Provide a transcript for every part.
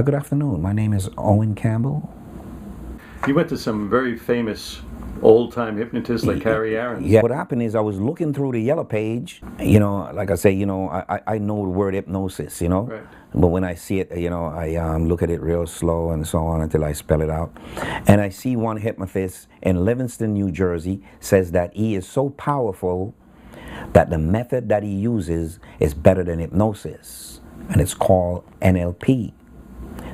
Good afternoon. My name is Owen Campbell. You went to some very famous old-time hypnotists like Harry Aaron. Yeah. What happened is I was looking through the yellow page. You know, like I say, I know the word hypnosis. Right. But when I see it, I look at it real slow and so on until I spell it out. And I see one hypnotist in Livingston, New Jersey, says that he is so powerful that the method that he uses is better than hypnosis, and it's called NLP.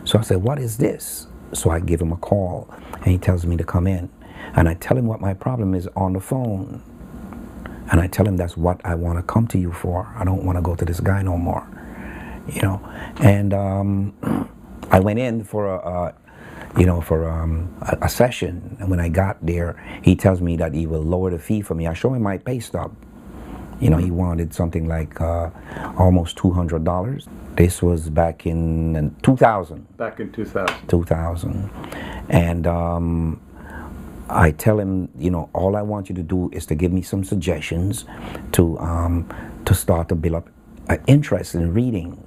So I said, what is this? So I give him a call, and he tells me to come in. And I tell him what my problem is on the phone. And I tell him that's what I want to come to you for. I don't want to go to this guy no more. And I went in for a session. And when I got there, he tells me that he will lower the fee for me. I show him my pay stub. He wanted something like almost $200. This was back in 2000. Back in 2000. 2000. And I tell him, all I want you to do is to give me some suggestions to start to build up an interest in reading,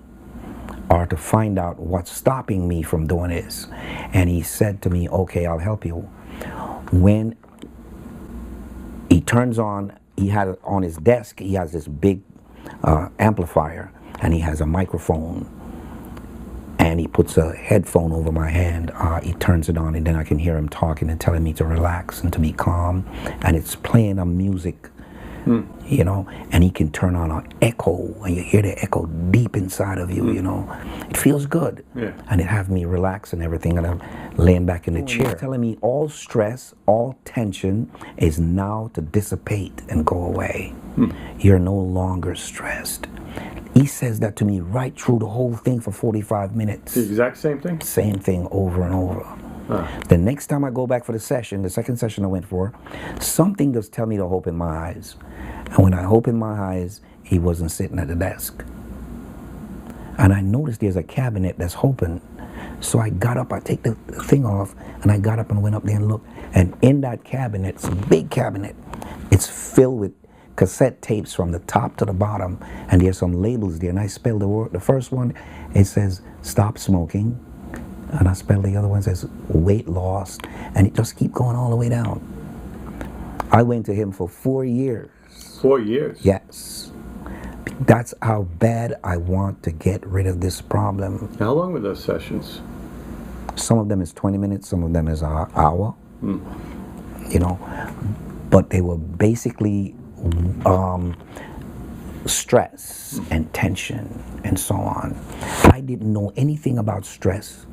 or to find out what's stopping me from doing this. And he said to me, okay, I'll help you. When he turns on, he had on his desk, he has this big amplifier, and he has a microphone, and he puts a headphone over my hand. He turns it on, and then I can hear him talking and telling me to relax and to be calm, and it's playing a music, and he can turn on an echo, and you hear the echo deep inside of you, It feels good. Yeah. And it have me relax and everything, and I'm laying back in the chair. He's telling me all stress, all tension is now to dissipate and go away. You're no longer stressed. He says that to me right through the whole thing for 45 minutes. The exact same thing? Same thing over and over. The next time I go back for the session, the second session I went for, something does tell me to open my eyes. And when I opened my eyes, he wasn't sitting at the desk. And I noticed there's a cabinet that's open. So I got up, I take the thing off, and I got up and went up there and looked. And in that cabinet, it's a big cabinet, it's filled with cassette tapes from the top to the bottom, and there's some labels there, and I spelled the word. The first one, it says stop smoking, and I spelled the other one, says weight loss, and it just keep going all the way down. I went to him for 4 years. 4 years? Yes. That's how bad I want to get rid of this problem. How long were those sessions? Some of them is 20 minutes, some of them is an hour. But they were basically stress and tension and so on. I didn't know anything about stress.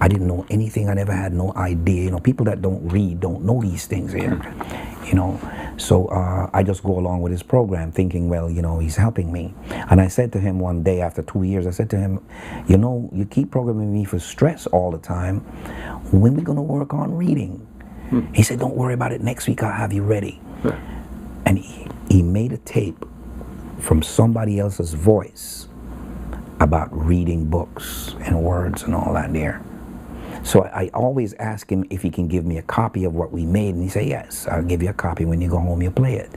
I didn't know anything. I never had no idea. People that don't read don't know these things here. So I just go along with his program thinking, well, he's helping me. And I said to him one day after 2 years, I said to him, you keep programming me for stress all the time. When we gonna work on reading? He said, don't worry about it. Next week I'll have you ready. And he made a tape from somebody else's voice about reading books and words and all that there. So I always ask him if he can give me a copy of what we made, and he say, yes, I'll give you a copy. When you go home, you play it.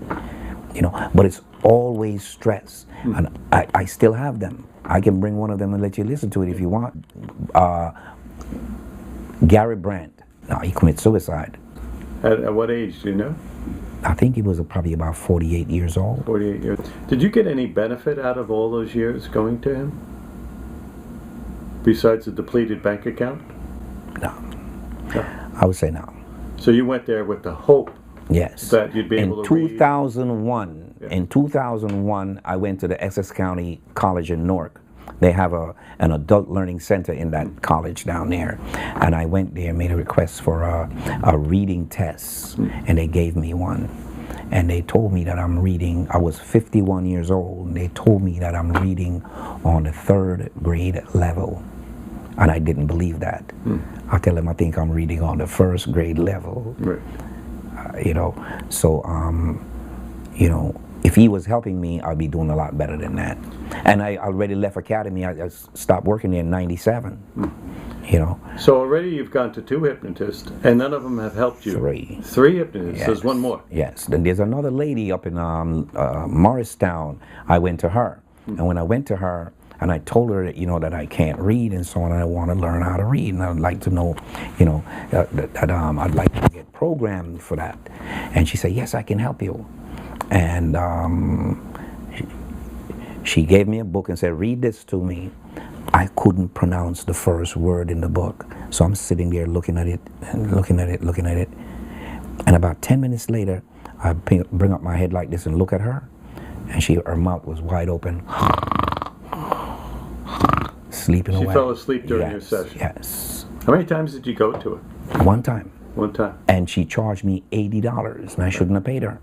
But it's always stress. And I still have them. I can bring one of them and let you listen to it if you want. Gary Brandt. No, he committed suicide. At what age, do you know? I think he was probably about 48 years old. 48 years. Did you get any benefit out of all those years going to him? Besides the depleted bank account? No. I would say no. So you went there with the hope that you'd be able to read? In 2001, I went to the Essex County College in Newark. They have an adult learning center in that college down there. And I went there and made a request for a reading test, and they gave me one. And they told me that I'm reading, I was 51 years old, and they told me that I'm reading on the 3rd grade level. And I didn't believe that. I tell them I think I'm reading on the 1st grade level. Right. If he was helping me, I'd be doing a lot better than that. And I already left Academy. I stopped working there in 97. So already you've gone to 2 hypnotists, and none of them have helped you. 3. 3 hypnotists. Yes. There's one more. Yes. Then there's another lady up in Morristown. I went to her. And when I went to her, and I told her that, that I can't read and so on, and I want to learn how to read, and I'd like to know, that I'd like to get programmed for that. And she said, yes, I can help you. And she gave me a book and said, read this to me. I couldn't pronounce the first word in the book. So I'm sitting there looking at it, and looking at it, looking at it. And about 10 minutes later, I bring up my head like this and look at her. And her mouth was wide open, sleeping away. She fell asleep during your session? Yes. How many times did you go to it? One time. One time. And she charged me $80, and I shouldn't have paid her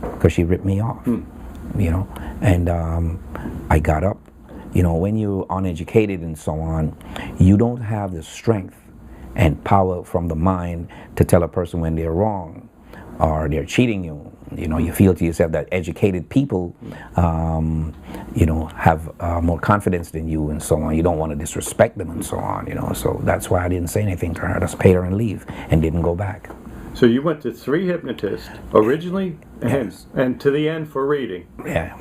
because she ripped me off, And I got up. When you're uneducated and so on, you don't have the strength and power from the mind to tell a person when they're wrong or they're cheating you. You feel to yourself that educated people, have more confidence than you and so on. You don't want to disrespect them and so on, So that's why I didn't say anything to her. I just paid her and leave and didn't go back. So you went to 3 hypnotists originally, and to the end for reading. Yeah.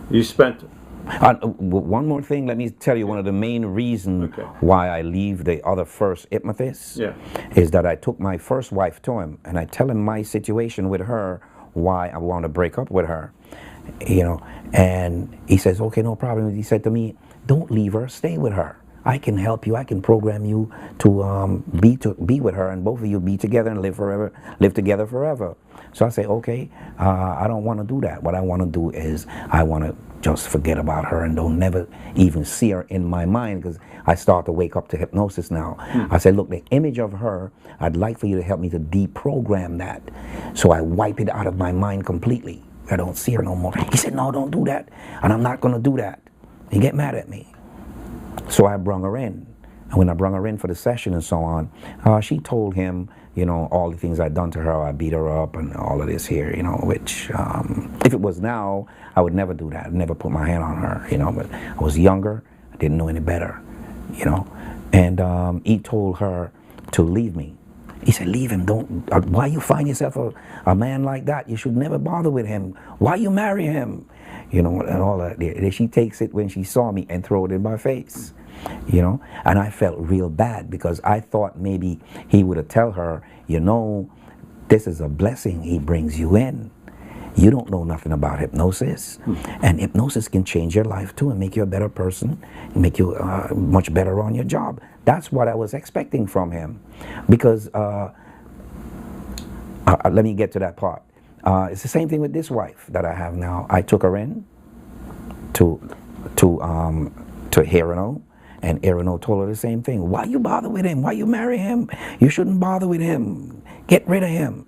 You spent... one more thing, let me tell you, one of the main reasons why I leave the other first hypnotist is that I took my first wife to him, and I tell him my situation with her, why I want to break up with her, and he says, okay, no problem. He said to me, don't leave her, stay with her. I can help you. I can program you to be with her, and both of you be together and live together forever. So I say, okay, I don't want to do that. What I want to do is I want to just forget about her and don't never even see her in my mind, because I start to wake up to hypnosis now. I said, look, the image of her, I'd like for you to help me to deprogram that. So I wipe it out of my mind completely. I don't see her no more. He said, no, don't do that. And I'm not going to do that. He get mad at me. So I brung her in. And when I brung her in for the session and so on, she told him, all the things I'd done to her. I beat her up and all of this here, which if it was now, I would never do that. I'd never put my hand on her, but I was younger. I didn't know any better, And he told her to leave me. He said, leave him. Don't. Why you find yourself a man like that? You should never bother with him. Why you marry him? And all that. She takes it when she saw me and throw it in my face. And I felt real bad because I thought maybe he would have tell her, this is a blessing he brings you in. You don't know nothing about hypnosis. And hypnosis can change your life too and make you a better person, and make you much better on your job. That's what I was expecting from him. Because, let me get to that part. It's the same thing with this wife that I have now. I took her in to Herano. And Erino told her the same thing. Why you bother with him? Why you marry him? You shouldn't bother with him. Get rid of him.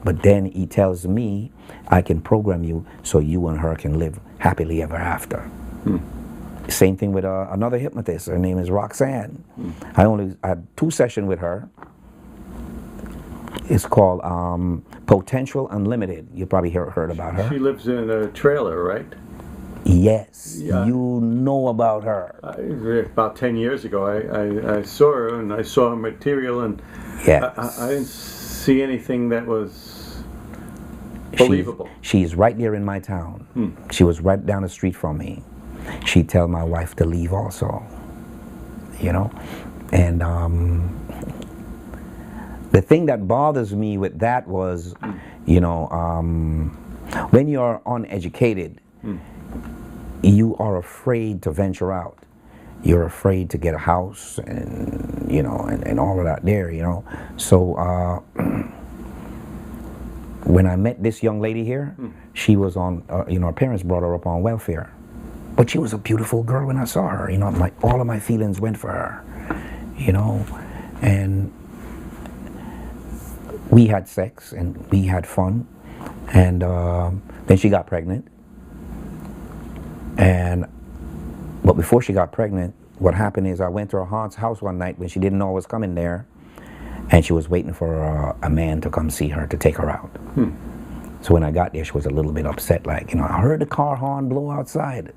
But then he tells me, I can program you so you and her can live happily ever after. Same thing with another hypnotist. Her name is Roxanne. I had 2 sessions with her. It's called Potential Unlimited. You probably heard about her. She lives in a trailer, right? Yes, you know about her. About 10 years ago, I saw her, and I saw her material, and I didn't see anything that was believable. She's right there in my town. She was right down the street from me. She'd tell my wife to leave also, And the thing that bothers me with that was, when you're uneducated, you are afraid to venture out. You're afraid to get a house and, and all of that there, So when I met this young lady here, she was on, her parents brought her up on welfare. But she was a beautiful girl when I saw her, all of my feelings went for her, And we had sex and we had fun. And then she got pregnant. But before she got pregnant, what happened is I went to her aunt's house one night when she didn't know I was coming there, and she was waiting for a man to come see her to take her out. So when I got there, she was a little bit upset, like, I heard the car horn blow outside.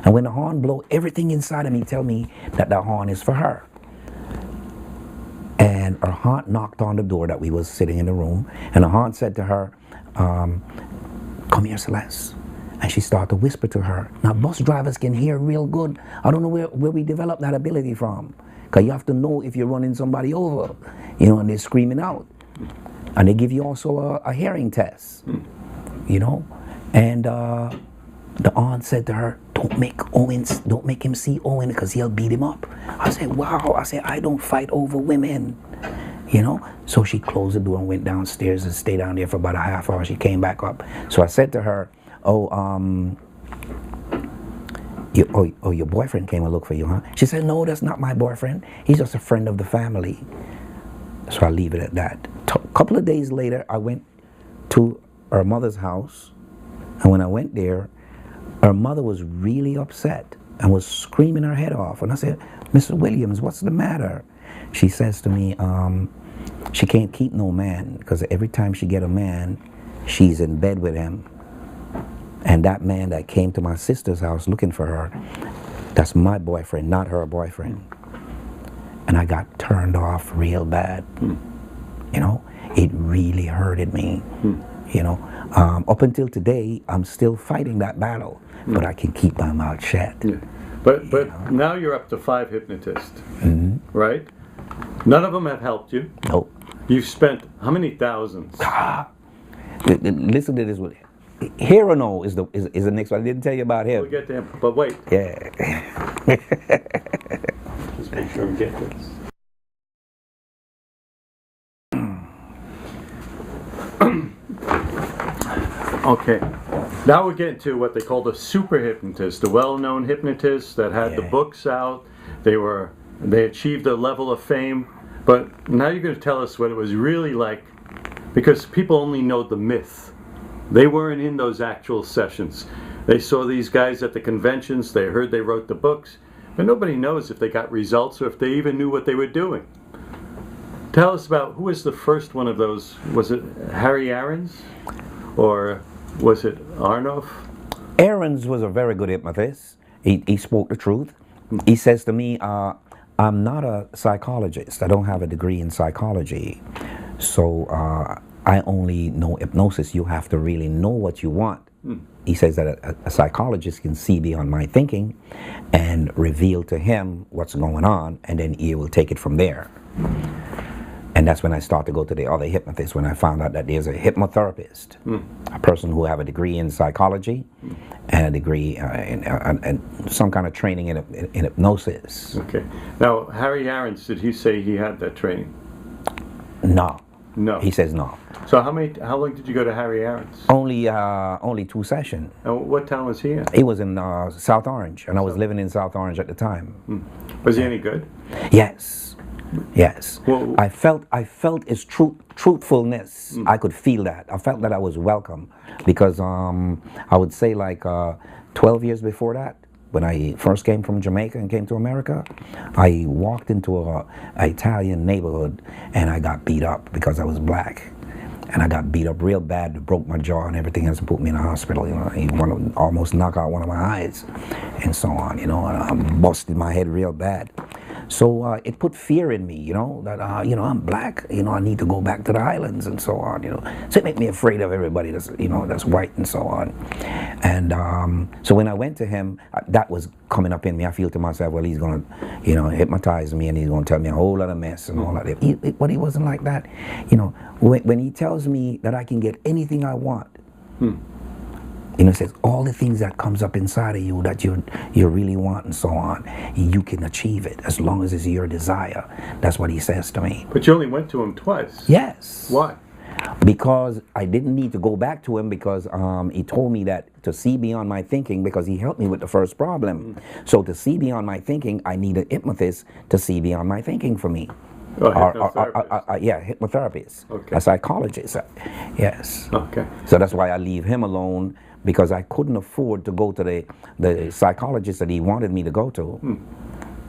And when the horn blow, everything inside of me tell me that the horn is for her. And her aunt knocked on the door that we was sitting in the room, and her aunt said to her, come here, Celeste. And she started to whisper to her. Now, bus drivers can hear real good. I don't know where we developed that ability from. Because you have to know if you're running somebody over, you know, and they're screaming out. And they give you also a hearing test, you know. And the aunt said to her, don't make him see Owen because he'll beat him up. I said, wow. I said, I don't fight over women, you know. So she closed the door and went downstairs and stayed down there for about a half hour. She came back up. So I said to her, your boyfriend came and looked for you, huh? She said, no, that's not my boyfriend. He's just a friend of the family. So I leave it at that. A couple of days later, I went to her mother's house. And when I went there, her mother was really upset and was screaming her head off. And I said, Mrs. Williams, what's the matter? She says to me, she can't keep no man because every time she get a man, she's in bed with him. And that man that came to my sister's house looking for her, that's my boyfriend, not her boyfriend. And I got turned off real bad. You know, it really hurted me. You know, up until today, I'm still fighting that battle, but I can keep my mouth shut. Yeah. But now you're up to 5 hypnotists, right? None of them have helped you. Nope. You've spent how many thousands? Listen to this one. Hero is the next one. I didn't tell you about him. We'll get to him, but wait. Yeah. Just make sure we get this. Okay, now we're getting to what they call the super hypnotist, the well-known hypnotists that had the books out. They achieved a level of fame, but now you're going to tell us what it was really like, because people only know the myth. They weren't in those actual sessions. They saw these guys at the conventions, they heard they wrote the books, but nobody knows if they got results or if they even knew what they were doing. Tell us about, who was the first one of those? Was it Harry Aarons? Or was it Arnoff? Aarons was a very good hypnotist. He spoke the truth. He says to me, I'm not a psychologist. I don't have a degree in psychology. So I only know hypnosis. You have to really know what you want. He says that a psychologist can see beyond my thinking and reveal to him what's going on, and then he will take it from there. And that's when I start to go to the other hypnotists, when I found out that there's a hypnotherapist, a person who have a degree in psychology and a degree in some kind of training in hypnosis. Okay. Now, Harry Aarons, did he say he had that training? No. No. He says no. So how long did you go to Harry Aarons? Only 2 sessions. And what town was he in? He was in South Orange, and I was living in South Orange at the time. Was he any good? Yes. Yes. Well, I felt his truthfulness. I could feel that. I felt that I was welcome because I would say like 12 years before that, when I first came from Jamaica and came to America, I walked into an Italian neighborhood and I got beat up because I was black. And I got beat up real bad, broke my jaw and everything else and put me in the hospital. You know, he almost knocked out one of my eyes and so on, you know, and I busted my head real bad. So it put fear in me, you know, that, you know, I'm black, you know, I need to go back to the islands and so on, you know. So it made me afraid of everybody that's, you know, that's white and so on. And so when I went to him, that was coming up in me. I feel to myself, well, he's going to, you know, hypnotize me and he's going to tell me a whole lot of mess and all that. But he wasn't like that. You know, when he tells me that I can get anything I want, you know, it says all the things that comes up inside of you that you really want and so on, you can achieve it as long as it's your desire. That's what he says to me. But you only went to him twice. Yes. Why? Because I didn't need to go back to him because he told me that to see beyond my thinking, because he helped me with the first problem. So to see beyond my thinking, I need a hypnotist to see beyond my thinking for me. Oh, hypnotherapist. Yeah, hypnotherapist. Okay. A psychologist. Yes. Okay. So that's why I leave him alone, because I couldn't afford to go to the psychologist that he wanted me to go to.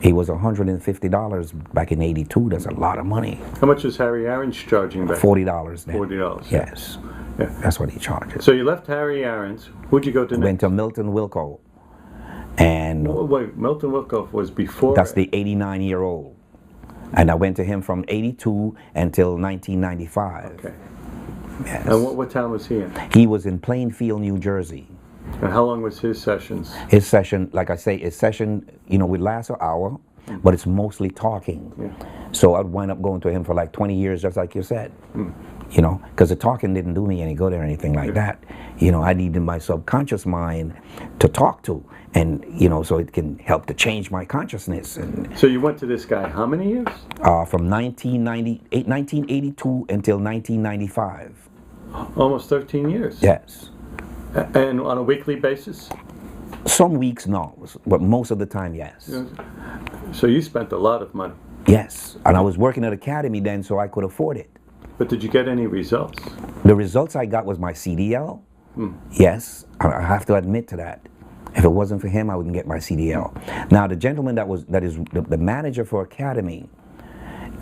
He was $150 back in '82. That's a lot of money. How much was Harry Aarons charging back? $40 then. $40. Yes. Yeah. That's what he charges. So you left Harry Aarons. Who'd you go to next? Went to Milton Wilco. And wait, Milton Wilco was before. That's the 89-year-old. And I went to him from '82 until 1995. Okay. Yes. And what town was he in? He was in Plainfield, New Jersey. And how long was his sessions? His session, like I say, his session, would last an hour, but it's mostly talking. Yeah. So I'd wind up going to him for like 20 years, just like you said. Because the talking didn't do me any good or anything like that. I needed my subconscious mind to talk to, and so it can help to change my consciousness. And So you went to this guy how many years? from 1982 until 1995. Almost 13 years. Yes. And on a weekly basis? Some weeks, no, but most of the time, yes. So you spent a lot of money. Yes, and I was working at Academy then, so I could afford it. But did you get any results? The results I got was my CDL. Yes, I have to admit to that. If it wasn't for him, I wouldn't get my CDL. Now, the gentleman that is the manager for Academy,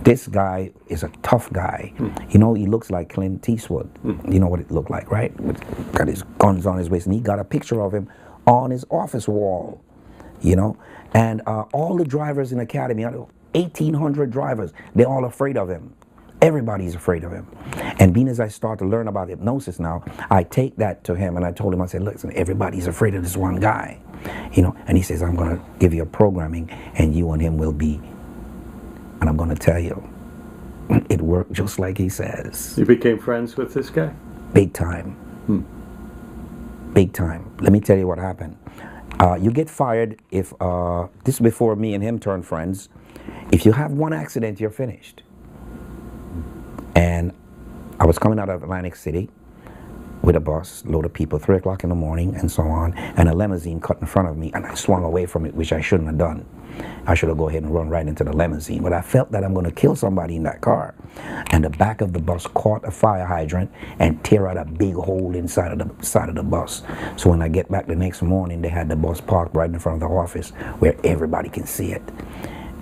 this guy is a tough guy. He looks like Clint Eastwood. You know what it looked like, right? Got his guns on his waist, and he got a picture of him on his office wall. And all the drivers in Academy, 1,800 drivers, they're all afraid of him. Everybody's afraid of him. And being as I start to learn about hypnosis now, I take that to him and I told him, I said, listen, everybody's afraid of this one guy. And he says, I'm going to give you a programming and you and him will be. And I'm going to tell you, it worked just like he says. You became friends with this guy? Big time. Big time. Let me tell you what happened. You get fired if, this is before me and him turned friends. If you have one accident, you're finished. And I was coming out of Atlantic City with a bus, load of people, 3 o'clock in the morning and so on, and a limousine cut in front of me, and I swung away from it, which I shouldn't have done. I should have go ahead and run right into the limousine, but I felt that I'm going to kill somebody in that car. And the back of the bus caught a fire hydrant and tear out a big hole inside of the side of the bus. So when I get back the next morning, they had the bus parked right in front of the office where everybody can see it.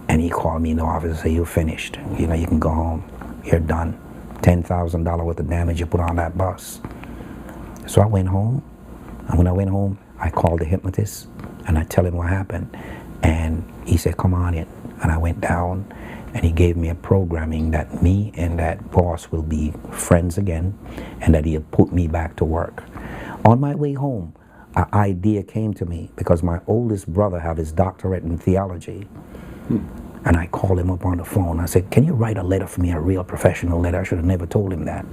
And he called me in the office and said, you're finished. You can go home. You're done. $10,000 worth of damage you put on that bus. So I went home, and when I went home, I called the hypnotist, and I tell him what happened. And he said, come on in. And I went down, and he gave me a programming that me and that boss will be friends again, and that he'll put me back to work. On my way home, an idea came to me, because my oldest brother have his doctorate in theology. And I called him up on the phone. I said, can you write a letter for me, a real professional letter? I should have never told him that.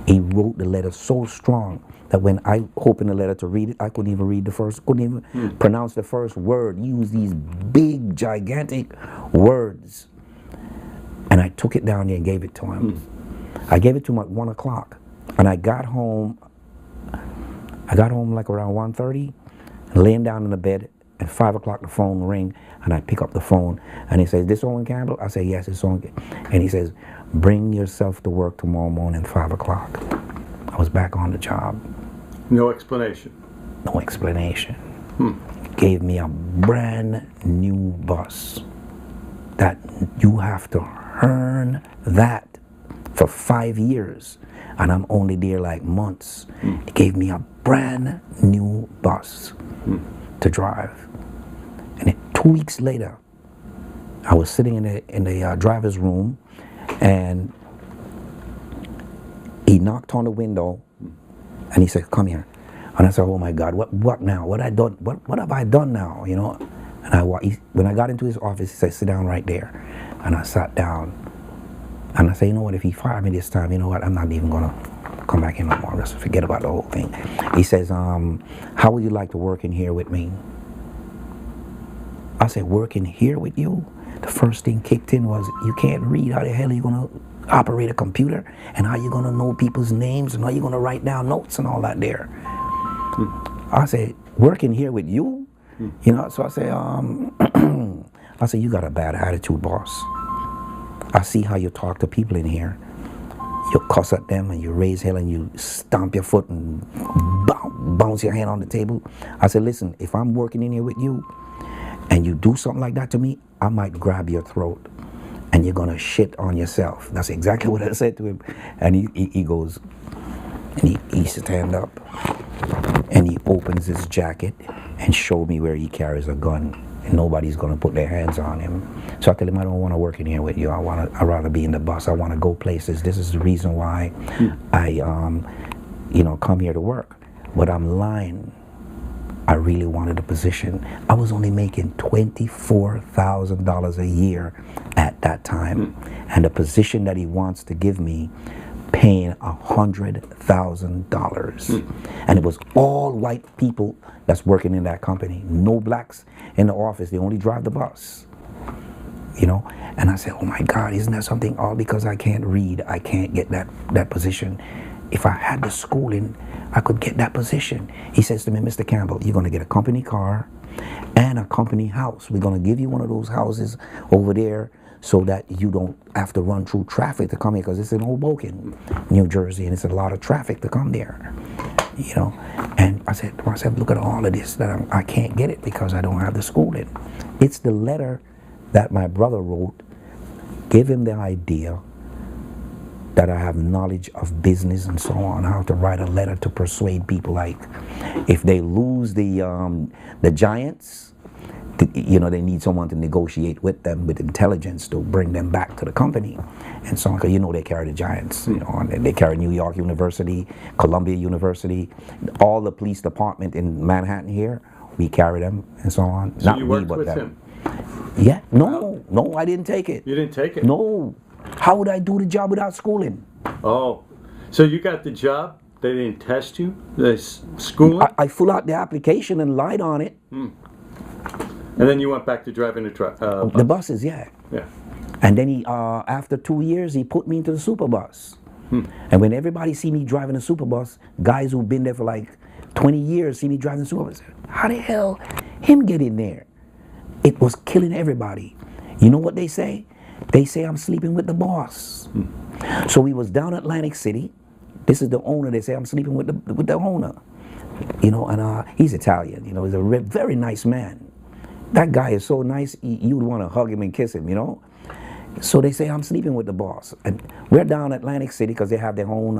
He wrote the letter so strong that when I opened the letter to read it, I couldn't even read couldn't even pronounce the first word. He used these big, gigantic words. And I took it down there and gave it to him. I gave it to him at 1 o'clock. And I got home like around 1:30, and laying down in the bed. At 5 o'clock, the phone rang, and I pick up the phone, and he says, "This Owen Campbell?" I say, "Yes, it's Owen." And he says, "Bring yourself to work tomorrow morning, 5 o'clock." I was back on the job. No explanation. No explanation. Gave me a brand new bus. That you have to earn that for 5 years, and I'm only there like months. It gave me a brand new bus to drive. And 2 weeks later, I was sitting in the driver's room, and he knocked on the window, and he said, "Come here." And I said, "Oh my God, what now? What I done? What have I done now? And when I got into his office, he said, "Sit down right there." And I sat down, and I said, "You know what? If he fired me this time, you know what? I'm not even gonna come back in no more. Just forget about the whole thing." He says, "How would you like to work in here with me?" I said, "Working here with you?" The first thing kicked in was, you can't read. How the hell are you going to operate a computer? And how are you going to know people's names? And how are you going to write down notes and all that there? I said, "Working here with you?" So I said, I said, "You got a bad attitude, boss. I see how you talk to people in here. You cuss at them and you raise hell and you stomp your foot and bounce your hand on the table." I said, "Listen, if I'm working in here with you, and you do something like that to me, I might grab your throat, and you're gonna shit on yourself." That's exactly what I said to him. And he goes, and he stand up, and he opens his jacket and showed me where he carries a gun, and nobody's gonna put their hands on him. So I tell him, "I don't want to work in here with you. I'd rather be in the bus. I want to go places. This is the reason why I come here to work. But I'm lying I really wanted a position. I was only making $24,000 a year at that time. And the position that he wants to give me, paying $100,000. And it was all white people that's working in that company. No blacks in the office. They only drive the bus. You know? And I said, oh my God, isn't that something? All because I can't read, I can't get that position. If I had the schooling, I could get that position. He says to me, Mr. Campbell, you're going to get a company car and a company house. We're going to give you one of those houses over there so that you don't have to run through traffic to come here, because it's in Hoboken, New Jersey, and it's a lot of traffic to come there. You know, and I said to myself, look at all of this, that I can't get it because I don't have the schooling. It's the letter that my brother wrote, gave him the idea that I have knowledge of business and so on, how to write a letter to persuade people, like if they lose the Giants, you know, they need someone to negotiate with them with intelligence to bring them back to the company and so on, because you know they carry the Giants, you know, and they carry New York University, Columbia University, all the police department in Manhattan here, we carry them and so on. So you worked with him? Yeah, no, I didn't take it. You didn't take it? No. How would I do the job without schooling? Oh, so you got the job? They didn't test you? The schooling? I filled out the application and lied on it. And then you went back to driving the truck? The buses, yeah. Yeah. And then he, after 2 years, he put me into the super bus. And when everybody see me driving a super bus, guys who've been there for like 20 years see me driving the super bus. How the hell him get in there? It was killing everybody. You know what they say? They say I'm sleeping with the boss. So we was down Atlantic City. This is the owner. They say I'm sleeping with the owner. You know, and he's Italian. You know, he's a very nice man. That guy is so nice, you'd want to hug him and kiss him, you know. So they say I'm sleeping with the boss. And we're down Atlantic City because they have their own,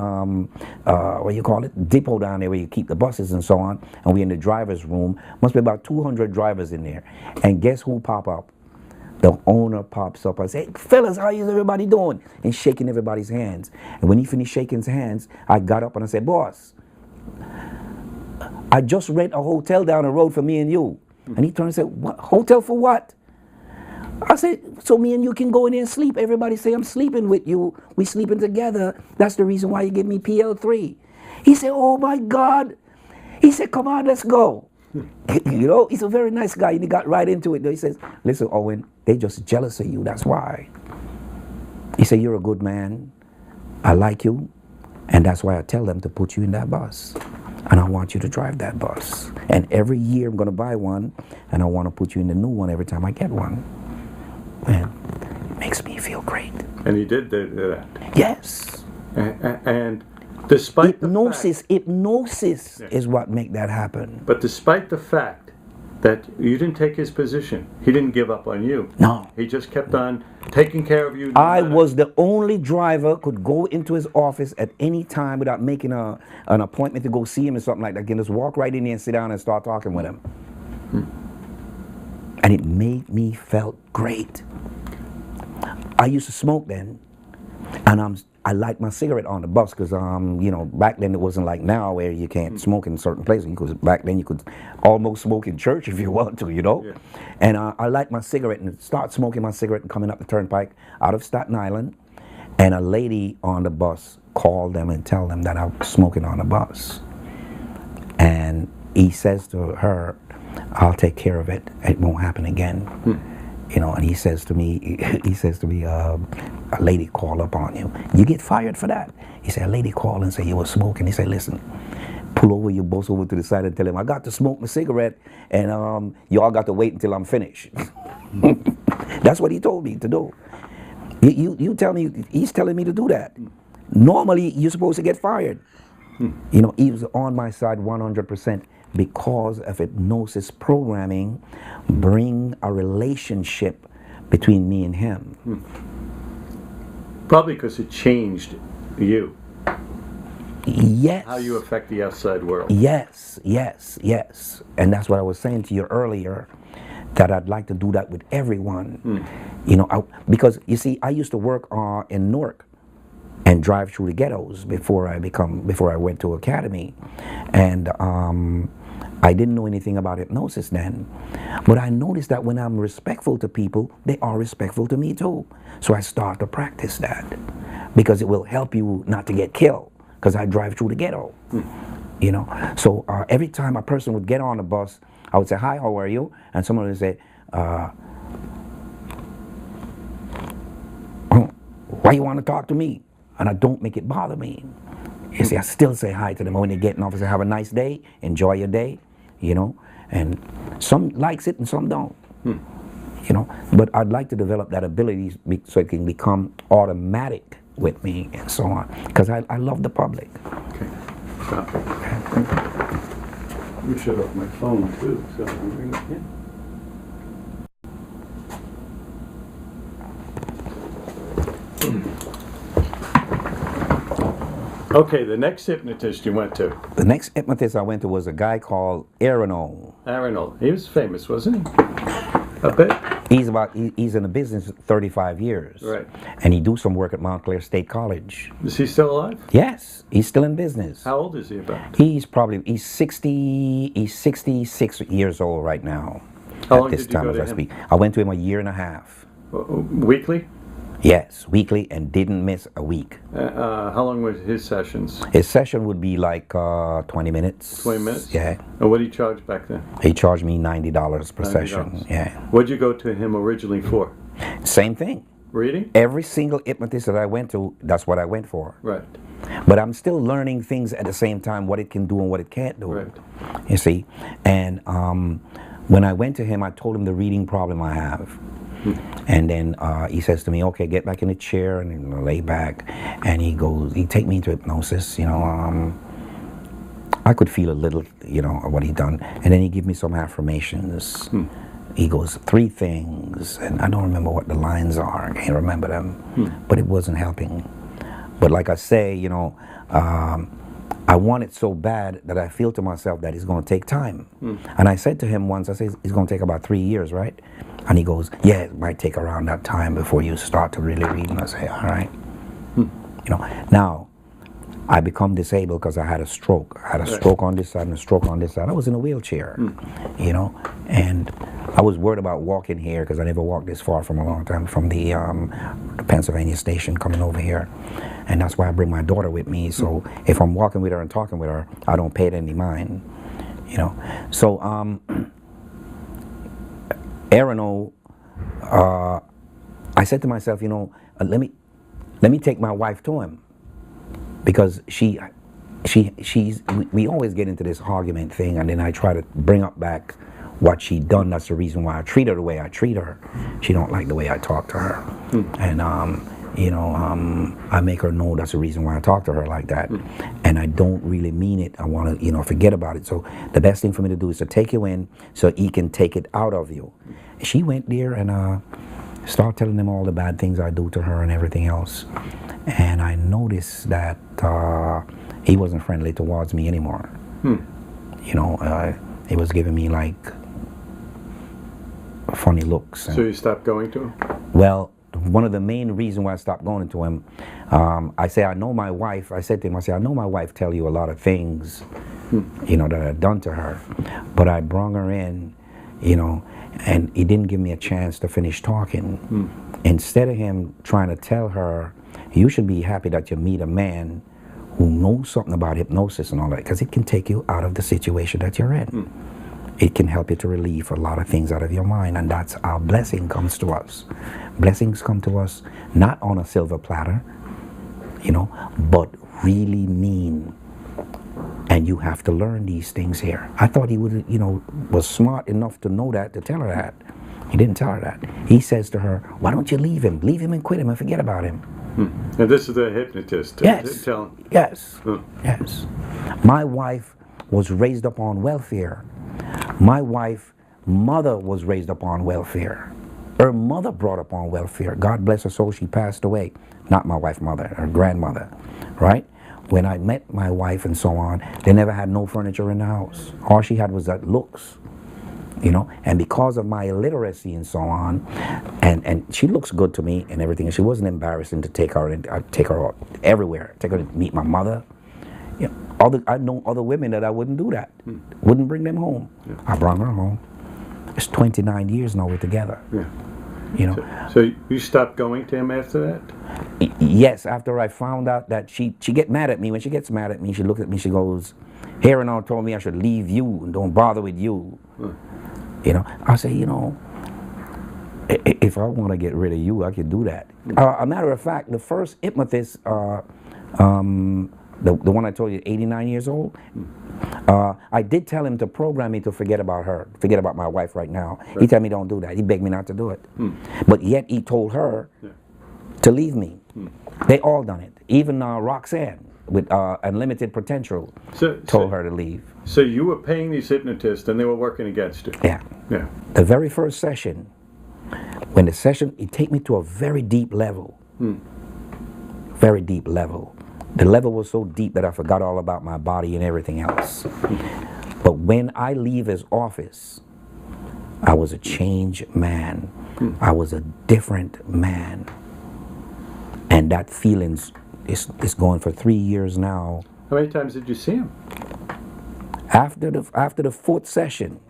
what you call it, depot down there where you keep the buses and so on. And we're in the driver's room. Must be about 200 drivers in there. And guess who pop up? The owner pops up and says, hey, fellas, how is everybody doing? And shaking everybody's hands. And when he finished shaking his hands, I got up and I said, boss, I just rent a hotel down the road for me and you. And he turned and said, what? Hotel for what? I said, so me and you can go in there and sleep. Everybody say I'm sleeping with you. We sleeping together. That's the reason why you give me PL3. He said, oh my God. He said, come on, let's go. You know, he's a very nice guy, and he got right into it. He says, listen, Owen, they just jealous of you, that's why. He said, you're a good man, I like you, and that's why I tell them to put you in that bus. And I want you to drive that bus. And every year I'm going to buy one, and I want to put you in the new one every time I get one. And it makes me feel great. And he did that? Yes. And despite hypnosis Yeah. is what make that happen. But despite the fact that you didn't take his position, he didn't give up on you. No. He just kept on taking care of you. I was the only driver could go into his office at any time without making an appointment to go see him or something like that. I can just walk right in there and sit down and start talking with him. And it made me felt great. I used to smoke then, and I light my cigarette on the bus because, you know, back then it wasn't like now where you can't smoke in certain places. Because back then you could almost smoke in church if you want to, you know. Yeah. And I light my cigarette and start smoking my cigarette and coming up the turnpike out of Staten Island. And a lady on the bus called them and tell them that I was smoking on the bus. And he says to her, I'll take care of it. It won't happen again. You know, and he says to me, a lady called up on you. You get fired for that. He said, a lady called and said you were smoking. He said, listen, pull over your boss over to the side and tell him, I got to smoke my cigarette, and y'all got to wait until I'm finished. That's what he told me to do. You tell me, he's telling me to do that. Normally, you're supposed to get fired. You know, he was on my side 100%. Because of hypnosis programming, bring a relationship between me and him. Probably because it changed you. Yes. How you affect the outside world. Yes. And that's what I was saying to you earlier, that I'd like to do that with everyone. You know, because you see, I used to work in Newark and drive through the ghettos before I went to academy, and I didn't know anything about hypnosis then, but I noticed that when I'm respectful to people, they are respectful to me too. So I start to practice that because it will help you not to get killed, because I drive through the ghetto. You know, so every time a person would get on the bus, I would say, "Hi, how are you?" And someone would say, "Why you want to talk to me?" And I don't make it bother me. You see, I still say hi to them when they get in office. I say, "Have a nice day, enjoy your day," you know. And some likes it and some don't. You know, but I'd like to develop that ability so it can become automatic with me and so on, because I love the public. Okay. Stop. Okay. You shut off my phone too. So yeah. Okay, the next hypnotist you went to? The next hypnotist I went to was a guy called Aronol. Aronol. He was famous, wasn't he? A bit. He's in the business 35 years. Right. And he do some work at Montclair State College. Is he still alive? Yes, he's still in business. How old is he about? He's 66 years old right now. How long at this did you time go as to I him? speak. I went to him a year and a half. Weekly? Yes, weekly, and didn't miss a week. How long were his sessions? His session would be like 20 minutes. 20 minutes? Yeah. And what did he charge back then? He charged me $90 per $90. session. Yeah. What did you go to him originally for? Same thing. Reading? Every single hypnotist that I went to, that's what I went for. Right. But I'm still learning things at the same time, what it can do and what it can't do. Right. You see? And when I went to him, I told him the reading problem I have. And then he says to me, "Okay, get back in the chair and lay back." And he take me into hypnosis, you know. I could feel a little, you know, of what he done. And then he give me some affirmations. He goes, 3 things, and I don't remember what the lines are. I can't remember them, but it wasn't helping. But like I say, you know, I want it so bad that I feel to myself that it's going to take time. And I said to him once, I said, "It's going to take about 3 years, right?" And he goes, "Yeah, it might take around that time before you start to really read." And I say, "All right." You know, now I become disabled because I had a stroke. I had a stroke on this side and a stroke on this side. I was in a wheelchair, you know, and I was worried about walking here because I never walked this far from a long time, from the Pennsylvania station coming over here. And that's why I bring my daughter with me. So if I'm walking with her and talking with her, I don't pay it any mind, you know. So Aronol, I said to myself, you know, let me take my wife to him, because we always get into this argument thing, and then I try to bring up back what she done. That's the reason why I treat her the way I treat her. She don't like the way I talk to her, and you know, I make her know that's the reason why I talk to her like that, and I don't really mean it. I want to, you know, forget about it. So the best thing for me to do is to take you in so he can take it out of you. She went there and start telling them all the bad things I do to her and everything else, and I noticed that he wasn't friendly towards me anymore. You know, he was giving me like funny looks. So you stopped going to him? Well, one of the main reasons why I stopped going to him, I say, I know my wife, I said to him, I said, "I know my wife tell you a lot of things, you know, that I've done to her, but I brung her in, you know, and he didn't give me a chance to finish talking. Instead of him trying to tell her, you should be happy that you meet a man who knows something about hypnosis and all that, because it can take you out of the situation that you're in. It can help you to relieve a lot of things out of your mind, and that's how blessing comes to us. Blessings come to us not on a silver platter, you know, but really mean. And you have to learn these things here. I thought he would, you know, was smart enough to know that, to tell her that. He didn't tell her that. He says to her, "Why don't you leave him? Leave him and quit him and forget about him." And this is the hypnotist. Yes. Yes. Huh. Yes. My wife was raised up on welfare. My wife's mother was raised up on welfare. Her mother brought up on welfare. God bless her soul, she passed away. Not my wife's mother, her grandmother, right? When I met my wife and so on, they never had no furniture in the house. All she had was that looks, you know, and because of my illiteracy and so on, and she looks good to me and everything, and she wasn't embarrassing to take her out everywhere, take her to meet my mother. You know, I know other women that I wouldn't do that. Wouldn't bring them home. I brought her home. It's 29 years now we're together. Yeah. You know. So you stopped going to him after that? Yes, after I found out that she get mad at me. When she gets mad at me, she looks at me, she goes, "Here and all told me I should leave you and don't bother with you." You know, I say, you know, if I want to get rid of you, I can do that. A matter of fact, the first hypnotist, the one I told you, 89 years old, I did tell him to program me to forget about her, forget about my wife right now. He told me don't do that. He begged me not to do it. But yet he told her to leave me. They all done it. Even Roxanne with unlimited potential told her to leave. So you were paying these hypnotists and they were working against you? Yeah. Yeah. The very first session, when the session, it take me to a very deep level. Very deep level. The level was so deep that I forgot all about my body and everything else. But when I leave his office, I was a changed man. I was a different man. And that feelings is going for 3 years now. How many times did you see him? After the fourth session,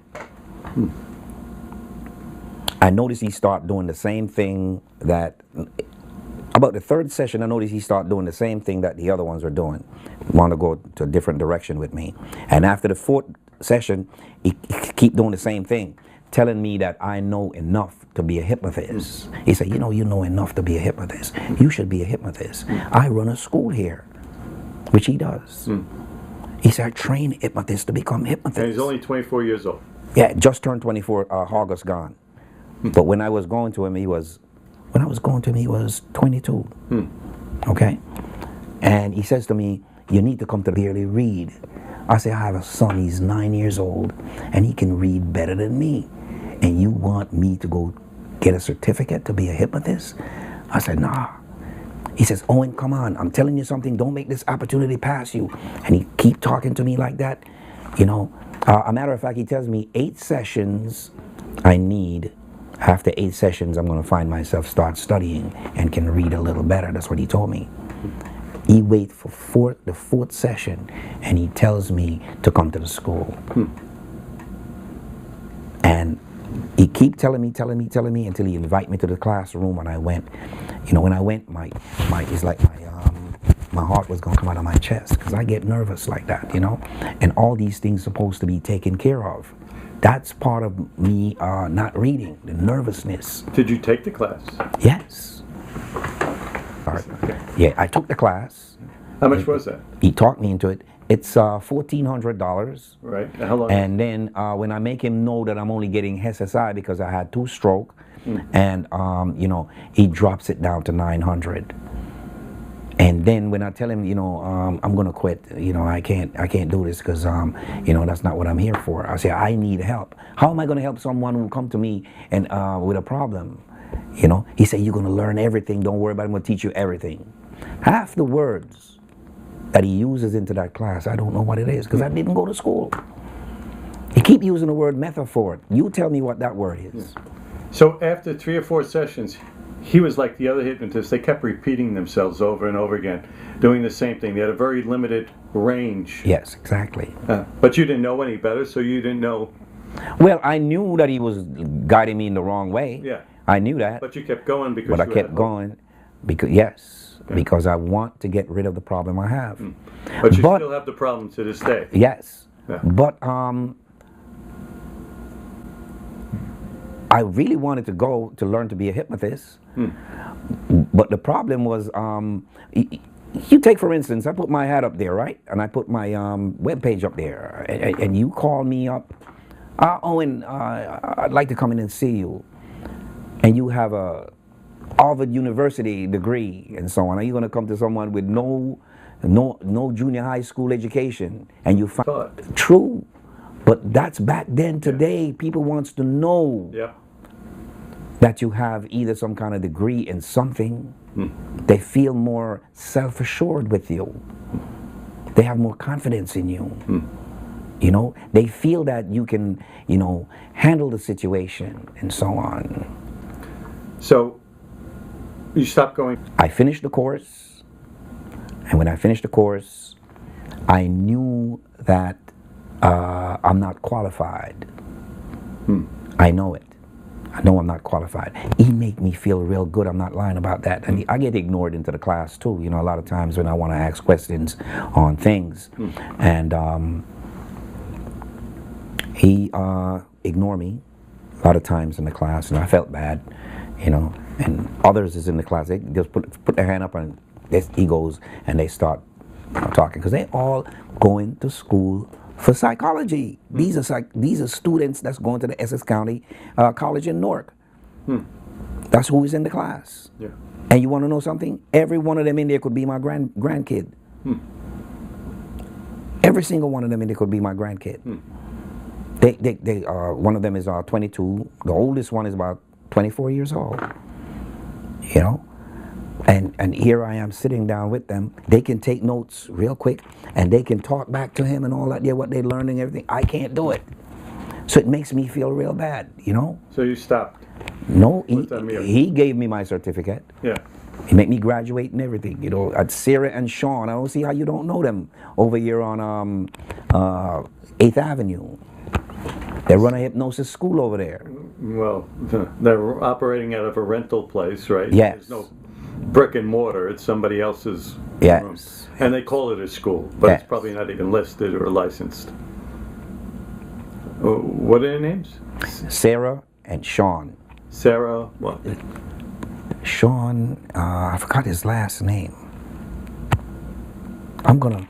I noticed he started doing the same thing that, about the third session, I noticed he started doing the same thing that the other ones were doing. Want to go to a different direction with me. And after the fourth session, he keep doing the same thing, telling me that I know enough to be a hypnotist. He said, you know enough to be a hypnotist. You should be a hypnotist. I run a school here, which he does. He said, I train hypnotists to become hypnotists. And he's only 24 years old. Yeah, just turned 24, August gone. But when I was going to him, he was 22. Okay? And he says to me, you need to come to barely read. I say, I have a son, he's 9 years old, and he can read better than me. And you want me to go get a certificate to be a hypnotist? I said, nah. He says, Owen, come on, I'm telling you something, don't make this opportunity pass you. And he keep talking to me like that. You know, a matter of fact, he tells me 8 sessions I need. After 8 sessions, I'm going to find myself start studying and can read a little better. That's what he told me. He waits for the fourth session, and he tells me to come to the school. And he keep telling me until he invite me to the classroom. And I went. You know, when I went, it's like my heart was going to come out of my chest because I get nervous like that, you know. And all these things supposed to be taken care of. That's part of me not reading, the nervousness. Did you take the class? Yes. Okay. Yeah, I took the class. How much was that? He talked me into it. It's $1,400. Right. How long? And then when I make him know that I'm only getting SSI because I had 2 strokes, and you know, he drops it down to $900. And then when I tell him, you know, I'm gonna quit, you know, I can't do this because, you know, that's not what I'm here for. I say, I need help. How am I gonna help someone who come to me and with a problem? You know, he said, you're gonna learn everything. Don't worry about it. I'm gonna teach you everything. Half the words that he uses into that class, I don't know what it is because I didn't go to school. He keep using the word metaphor. You tell me what that word is. So after 3 or 4 sessions, he was like the other hypnotists. They kept repeating themselves over and over again, doing the same thing. They had a very limited range. Yes, exactly. But you didn't know any better, so you didn't know. Well, I knew that he was guiding me in the wrong way. Yeah. I knew that. But you kept going because. But I kept going because I want to get rid of the problem I have. But you still have the problem to this day. Yes. Yeah. But I really wanted to go to learn to be a hypnotist. But the problem was, you take for instance, I put my hat up there, right? And I put my webpage up there. And you call me up, Owen, I'd like to come in and see you. And you have a Harvard University degree and so on. Are you going to come to someone with no junior high school education? And you find true. But that's back then. Today, people wants to know that you have either some kind of degree in something. They feel more self-assured with you. They have more confidence in you. You know, they feel that you can, you know, handle the situation and so on. So, you stopped going? I finished the course. And when I finished the course, I knew that I'm not qualified. I know it. I know I'm not qualified. He make me feel real good. I'm not lying about that. And I get ignored into the class too. You know, a lot of times when I want to ask questions on things, and he ignored me a lot of times in the class, and I felt bad. You know, and others is in the class. They just put their hand up, and he goes, and they start talking because they all going to school for psychology. These are students that's going to the Essex County College in Newark. That's who is in the class. Yeah. And you want to know something? Every one of them in there could be my grandkid. Every single one of them in there could be my grandkid. They one of them is 22. The oldest one is about 24 years old. You know? And here I am sitting down with them. They can take notes real quick, and they can talk back to him and all that, what they learned and everything. I can't do it. So it makes me feel real bad, you know? So you stopped? No, he gave me my certificate. Yeah. He made me graduate and everything, you know. At Sarah and Sean, I don't see how you don't know them over here on 8th Avenue. They run a hypnosis school over there. Well, they're operating out of a rental place, right? Yes. There's no brick and mortar. It's somebody else's Yes. room. And they call it a school, but Yes. it's probably not even listed or licensed. What are their names? Sarah and Sean. Sarah, what? Sean, I forgot his last name. I'm gonna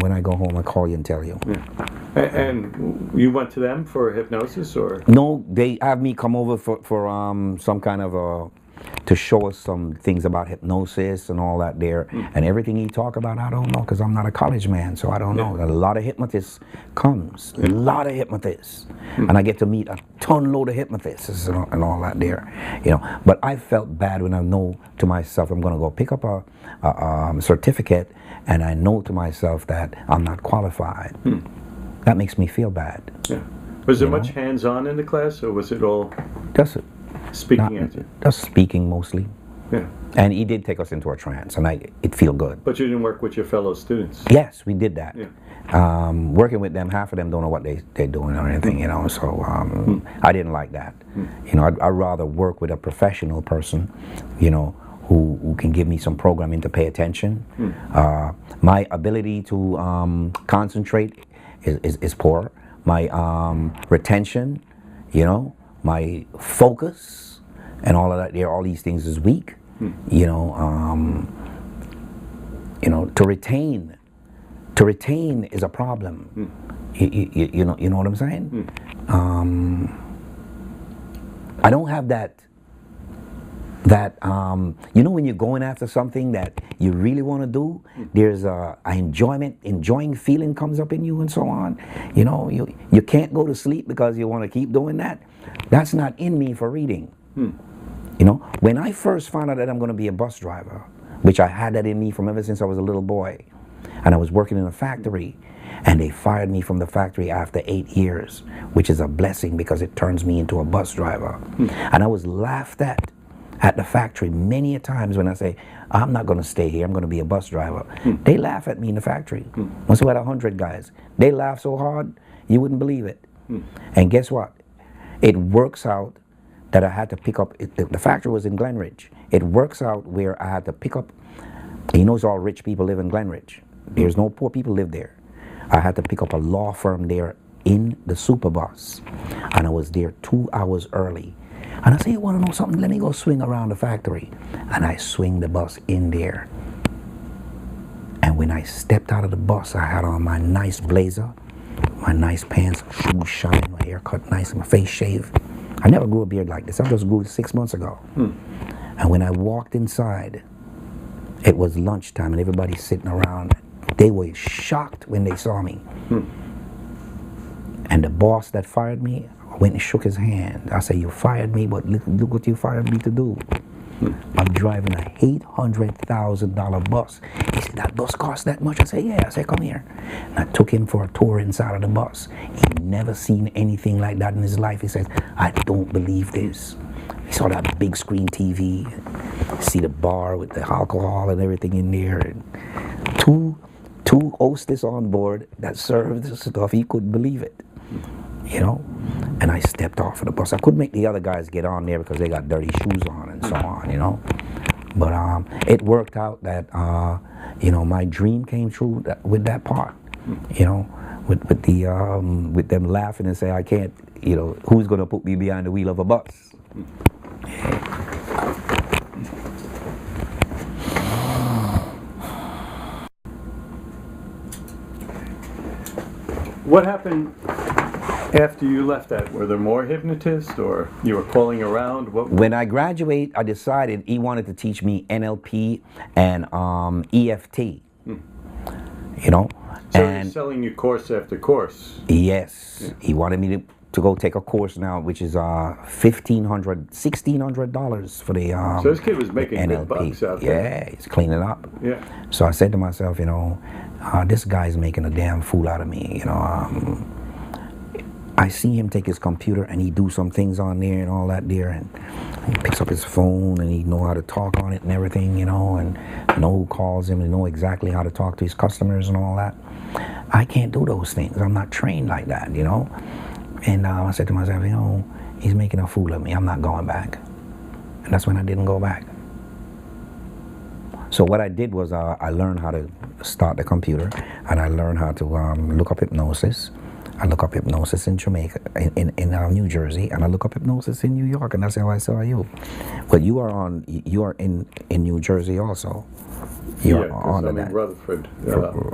when I go home, I'll call you and tell you. Yeah. And you went to them for hypnosis, or? No, they have me come over for some kind of to show us some things about hypnosis and all that there. And everything he talk about, I don't know, because I'm not a college man, so I don't know. A lot of hypnotists comes, a lot of hypnotists. And I get to meet a ton load of hypnotists and all that there, you know. But I felt bad when I know to myself I'm going to go pick up a certificate, and I know to myself that I'm not qualified. That makes me feel bad. Yeah. Was there much hands-on in the class, or was it all Just speaking at you? Just speaking mostly. Yeah. And he did take us into a trance, and it feel good. But you didn't work with your fellow students? Yes, we did that. Yeah. Working with them, half of them don't know what they're doing or anything, you know, so I didn't like that. You know, I'd rather work with a professional person, you know, who can give me some programming to pay attention. My ability to concentrate is poor. My retention, you know, my focus and all of that, all these things is weak. You know, to retain is a problem. You know what I'm saying? I don't have that you know, when you're going after something that you really want to do, there's a enjoying feeling comes up in you and so on. You know, you can't go to sleep because you want to keep doing that. That's not in me for reading. You know, when I first found out that I'm going to be a bus driver, which I had that in me from ever since I was a little boy, and I was working in a factory, and they fired me from the factory after 8 years, which is a blessing because it turns me into a bus driver. And I was laughed at the factory many a times when I say, I'm not going to stay here, I'm going to be a bus driver. They laugh at me in the factory. Once we had 100 guys. They laugh so hard, you wouldn't believe it. And guess what? It works out that I had to pick up, the factory was in Glenridge. It works out where I had to pick up, you know, it's all rich people live in Glenridge. There's no poor people live there. I had to pick up a law firm there in the super bus. And I was there 2 hours early. And I say, you want to know something? Let me go swing around the factory. And I swing the bus in there. And when I stepped out of the bus, I had on my nice blazer, my nice pants, shoes shine, my hair cut nice, my face shaved. I never grew a beard like this. I just grew it 6 months ago. And when I walked inside, it was lunchtime and everybody's sitting around. They were shocked when they saw me. And the boss that fired me went and shook his hand. I said, you fired me, but look what you fired me to do. I'm driving a $800,000 bus. He said, that bus cost that much? I said, yeah. I said, come here. And I took him for a tour inside of the bus. He'd never seen anything like that in his life. He said, I don't believe this. He saw that big screen TV, see the bar with the alcohol and everything in there. And 2 hostess on board that served the stuff. He couldn't believe it, you know. And I stepped off of the bus. I couldn't make the other guys get on there because they got dirty shoes on and so on, you know. But it worked out that, you know, my dream came true with that part, you know, with them laughing and say, I can't, you know, who's going to put me behind the wheel of a bus? What happened after you left that? Were there more hypnotists, or you were calling around? When I graduate, I decided he wanted to teach me NLP and EFT, you know. So and he's selling you course after course. Yes, yeah. He wanted me to go take a course now, which is $1,600 for the so this kid was making NLP. Good bucks out there. Yeah, he's cleaning up. Yeah. So I said to myself, you know, this guy's making a damn fool out of me. You know, I see him take his computer and he do some things on there and all that there, and he picks up his phone and he know how to talk on it and everything, you know, and know who calls him and know exactly how to talk to his customers and all that. I can't do those things. I'm not trained like that, you know. And I said to myself, you know, he's making a fool of me. I'm not going back. And that's when I didn't go back. So what I did was I learned how to start the computer, and I learned how to look up hypnosis. I look up hypnosis in Jamaica, in New Jersey, and I look up hypnosis in New York, and that's how I saw you. But you are in New Jersey also. Yeah, because I'm in Rutherford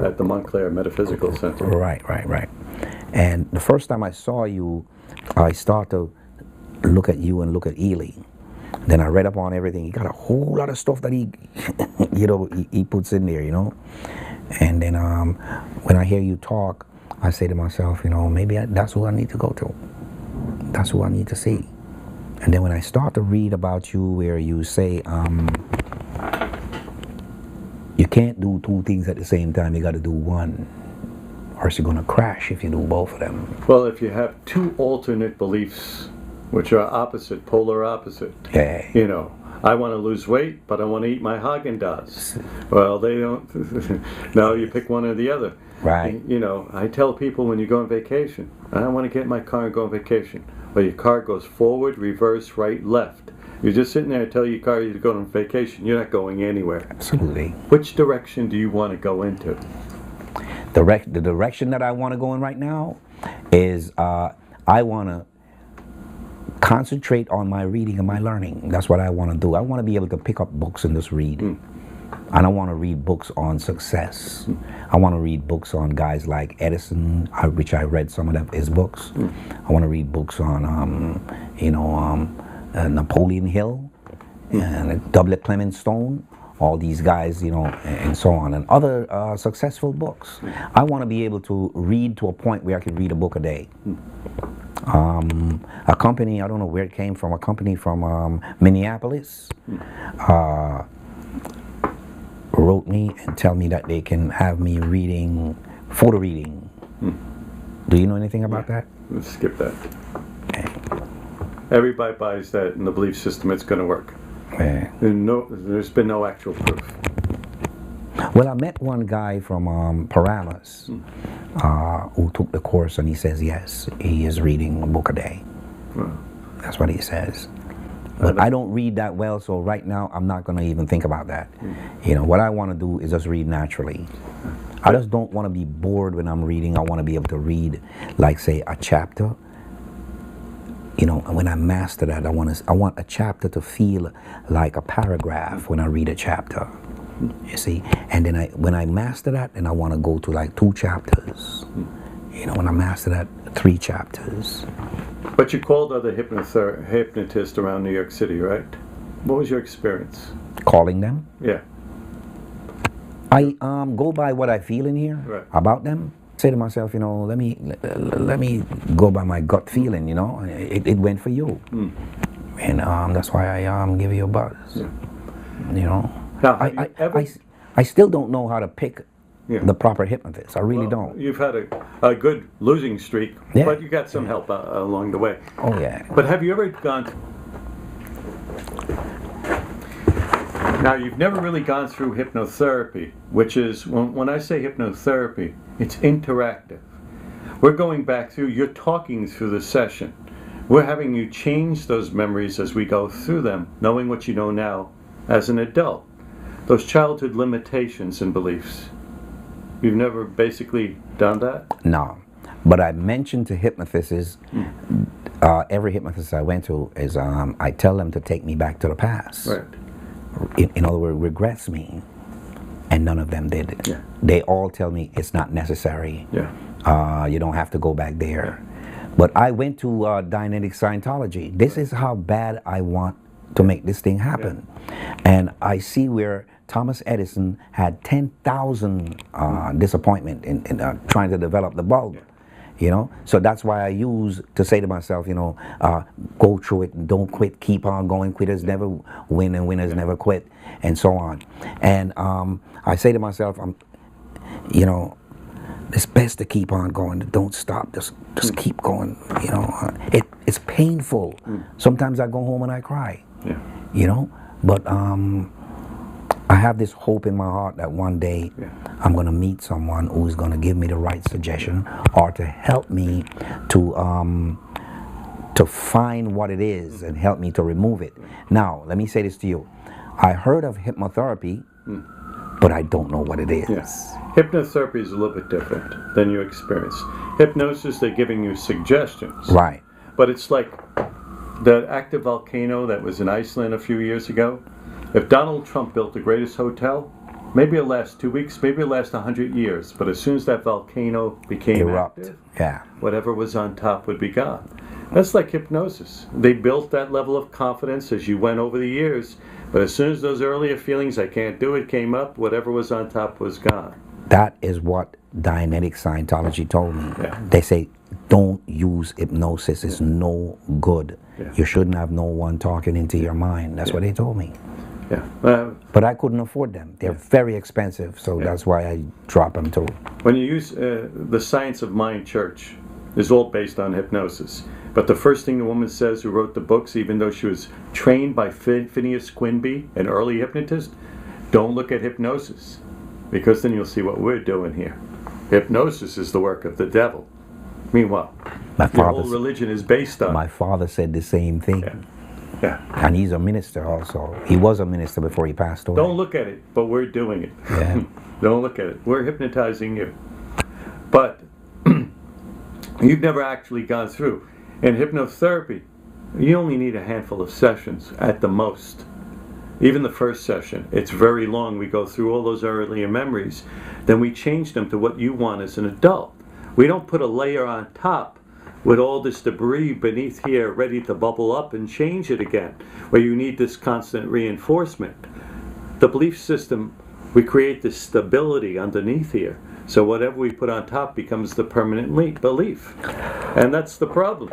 at the Montclair Metaphysical Center. Right. And the first time I saw you, I started to look at you and look at Ely. Then I read up on everything. He got a whole lot of stuff that he, you know, he puts in there, you know. And then when I hear you talk, I say to myself, you know, maybe that's who I need to go to. That's who I need to see. And then when I start to read about you, where you say, you can't do 2 things at the same time. You got to do one, or else you're going to crash if you do both of them. Well, if you have 2 alternate beliefs, which are opposite, polar opposite, yeah. You know, I want to lose weight, but I want to eat my Haagen-Dazs. Well, they don't. No, you pick one or the other. Right. You know, I tell people when you go on vacation, I want to get in my car and go on vacation. Well, your car goes forward, reverse, right, left. You're just sitting there and tell your car to go on vacation. You're not going anywhere. Absolutely. Which direction do you want to go into? The direction that I want to go in right now is I want to concentrate on my reading and my learning. That's what I want to do. I want to be able to pick up books and just read. And I want to read books on success. I want to read books on guys like Edison, which I read some of his books. I want to read books on, Napoleon Hill and W. Clement Stone, all these guys, you know, and so on, and other successful books. I want to be able to read to a point where I could read a book a day. A company, I don't know where it came from, a company from Minneapolis wrote me and tell me that they can have me reading, photo reading. Do you know anything about that? Let's skip that. Okay. Everybody buys that in the belief system it's going to work. Okay. There's been no actual proof. Well, I met one guy from Paramus who took the course, and he says yes, he is reading a book a day. That's what he says. But I don't read that well, so right now I'm not going to even think about that. You know, what I want to do is just read naturally. I just don't want to be bored when I'm reading. I want to be able to read, like, say, a chapter. You know, and when I master that, I want a chapter to feel like a paragraph when I read a chapter. You see, and then when I master that, then I want to go to like 2 chapters. You know, when I master that, 3 chapters. But you called other hypnotists around New York City, right? What was your experience? Calling them? Yeah. I go by what I feel in here about them. Say to myself, you know, let me go by my gut feeling. You know, it went for you, and that's why I give you a buzz. Yeah. You know, now, I still don't know how to pick the proper hypnotist. I really don't. You've had a good losing streak, but you got some help along the way. Oh yeah. But have you ever gone? Now, you've never really gone through hypnotherapy, which is, when I say hypnotherapy, it's interactive. We're going back through, you're talking through the session. We're having you change those memories as we go through them, knowing what you know now as an adult. Those childhood limitations and beliefs. You've never basically done that? No. But I mentioned to hypnotists, every hypnotist I went to, is I tell them to take me back to the past. Right. In other words, regress me. And none of them did it. Yeah. They all tell me it's not necessary. Yeah. You don't have to go back there. But I went to dynamic Scientology. This is how bad I want to make this thing happen. Yeah. And I see where Thomas Edison had 10,000 disappointment in trying to develop the bulb. Yeah. You know, so that's why I use to say to myself, you know, go through it, don't quit, keep on going. Quitters never win and winners never quit, and so on. And I say to myself, you know, it's best to keep on going. Don't stop. Just keep going. You know, it's painful. Sometimes I go home and I cry. Yeah. You know, but I have this hope in my heart that one day I'm going to meet someone who's going to give me the right suggestion or to help me to find what it is and help me to remove it. Now, let me say this to you. I heard of hypnotherapy, but I don't know what it is. Yes. Hypnotherapy is a little bit different than you experience. Hypnosis, they're giving you suggestions. Right. But it's like that active volcano that was in Iceland a few years ago. If Donald Trump built the greatest hotel, maybe it'll last 2 weeks, maybe it'll last 100 years. But as soon as that volcano became active, whatever was on top would be gone. That's like hypnosis. They built that level of confidence as you went over the years. But as soon as those earlier feelings, I can't do it, came up, whatever was on top was gone. That is what Dianetic Scientology told me. Yeah. They say, don't use hypnosis. It's no good. Yeah. You shouldn't have no one talking into your mind. That's what they told me. Yeah. But I couldn't afford them. They're very expensive, so that's why I drop them too. When you use the Science of Mind Church is all based on hypnosis. But the first thing the woman says who wrote the books, even though she was trained by Phineas Quimby, an early hypnotist, don't look at hypnosis, because then you'll see what we're doing here. Hypnosis is the work of the devil. Meanwhile, the whole religion is based on. My father said the same thing. Yeah. Yeah. And he's a minister also. He was a minister before he passed away. Don't look at it, but we're doing it. Yeah. Don't look at it. We're hypnotizing you. But you've never actually gone through. In hypnotherapy, you only need a handful of sessions at the most. Even the first session, it's very long. We go through all those earlier memories. Then we change them to what you want as an adult. We don't put a layer on top with all this debris beneath here ready to bubble up and change it again, where you need this constant reinforcement. The belief system, we create this stability underneath here. So whatever we put on top becomes the permanent belief. And that's the problem.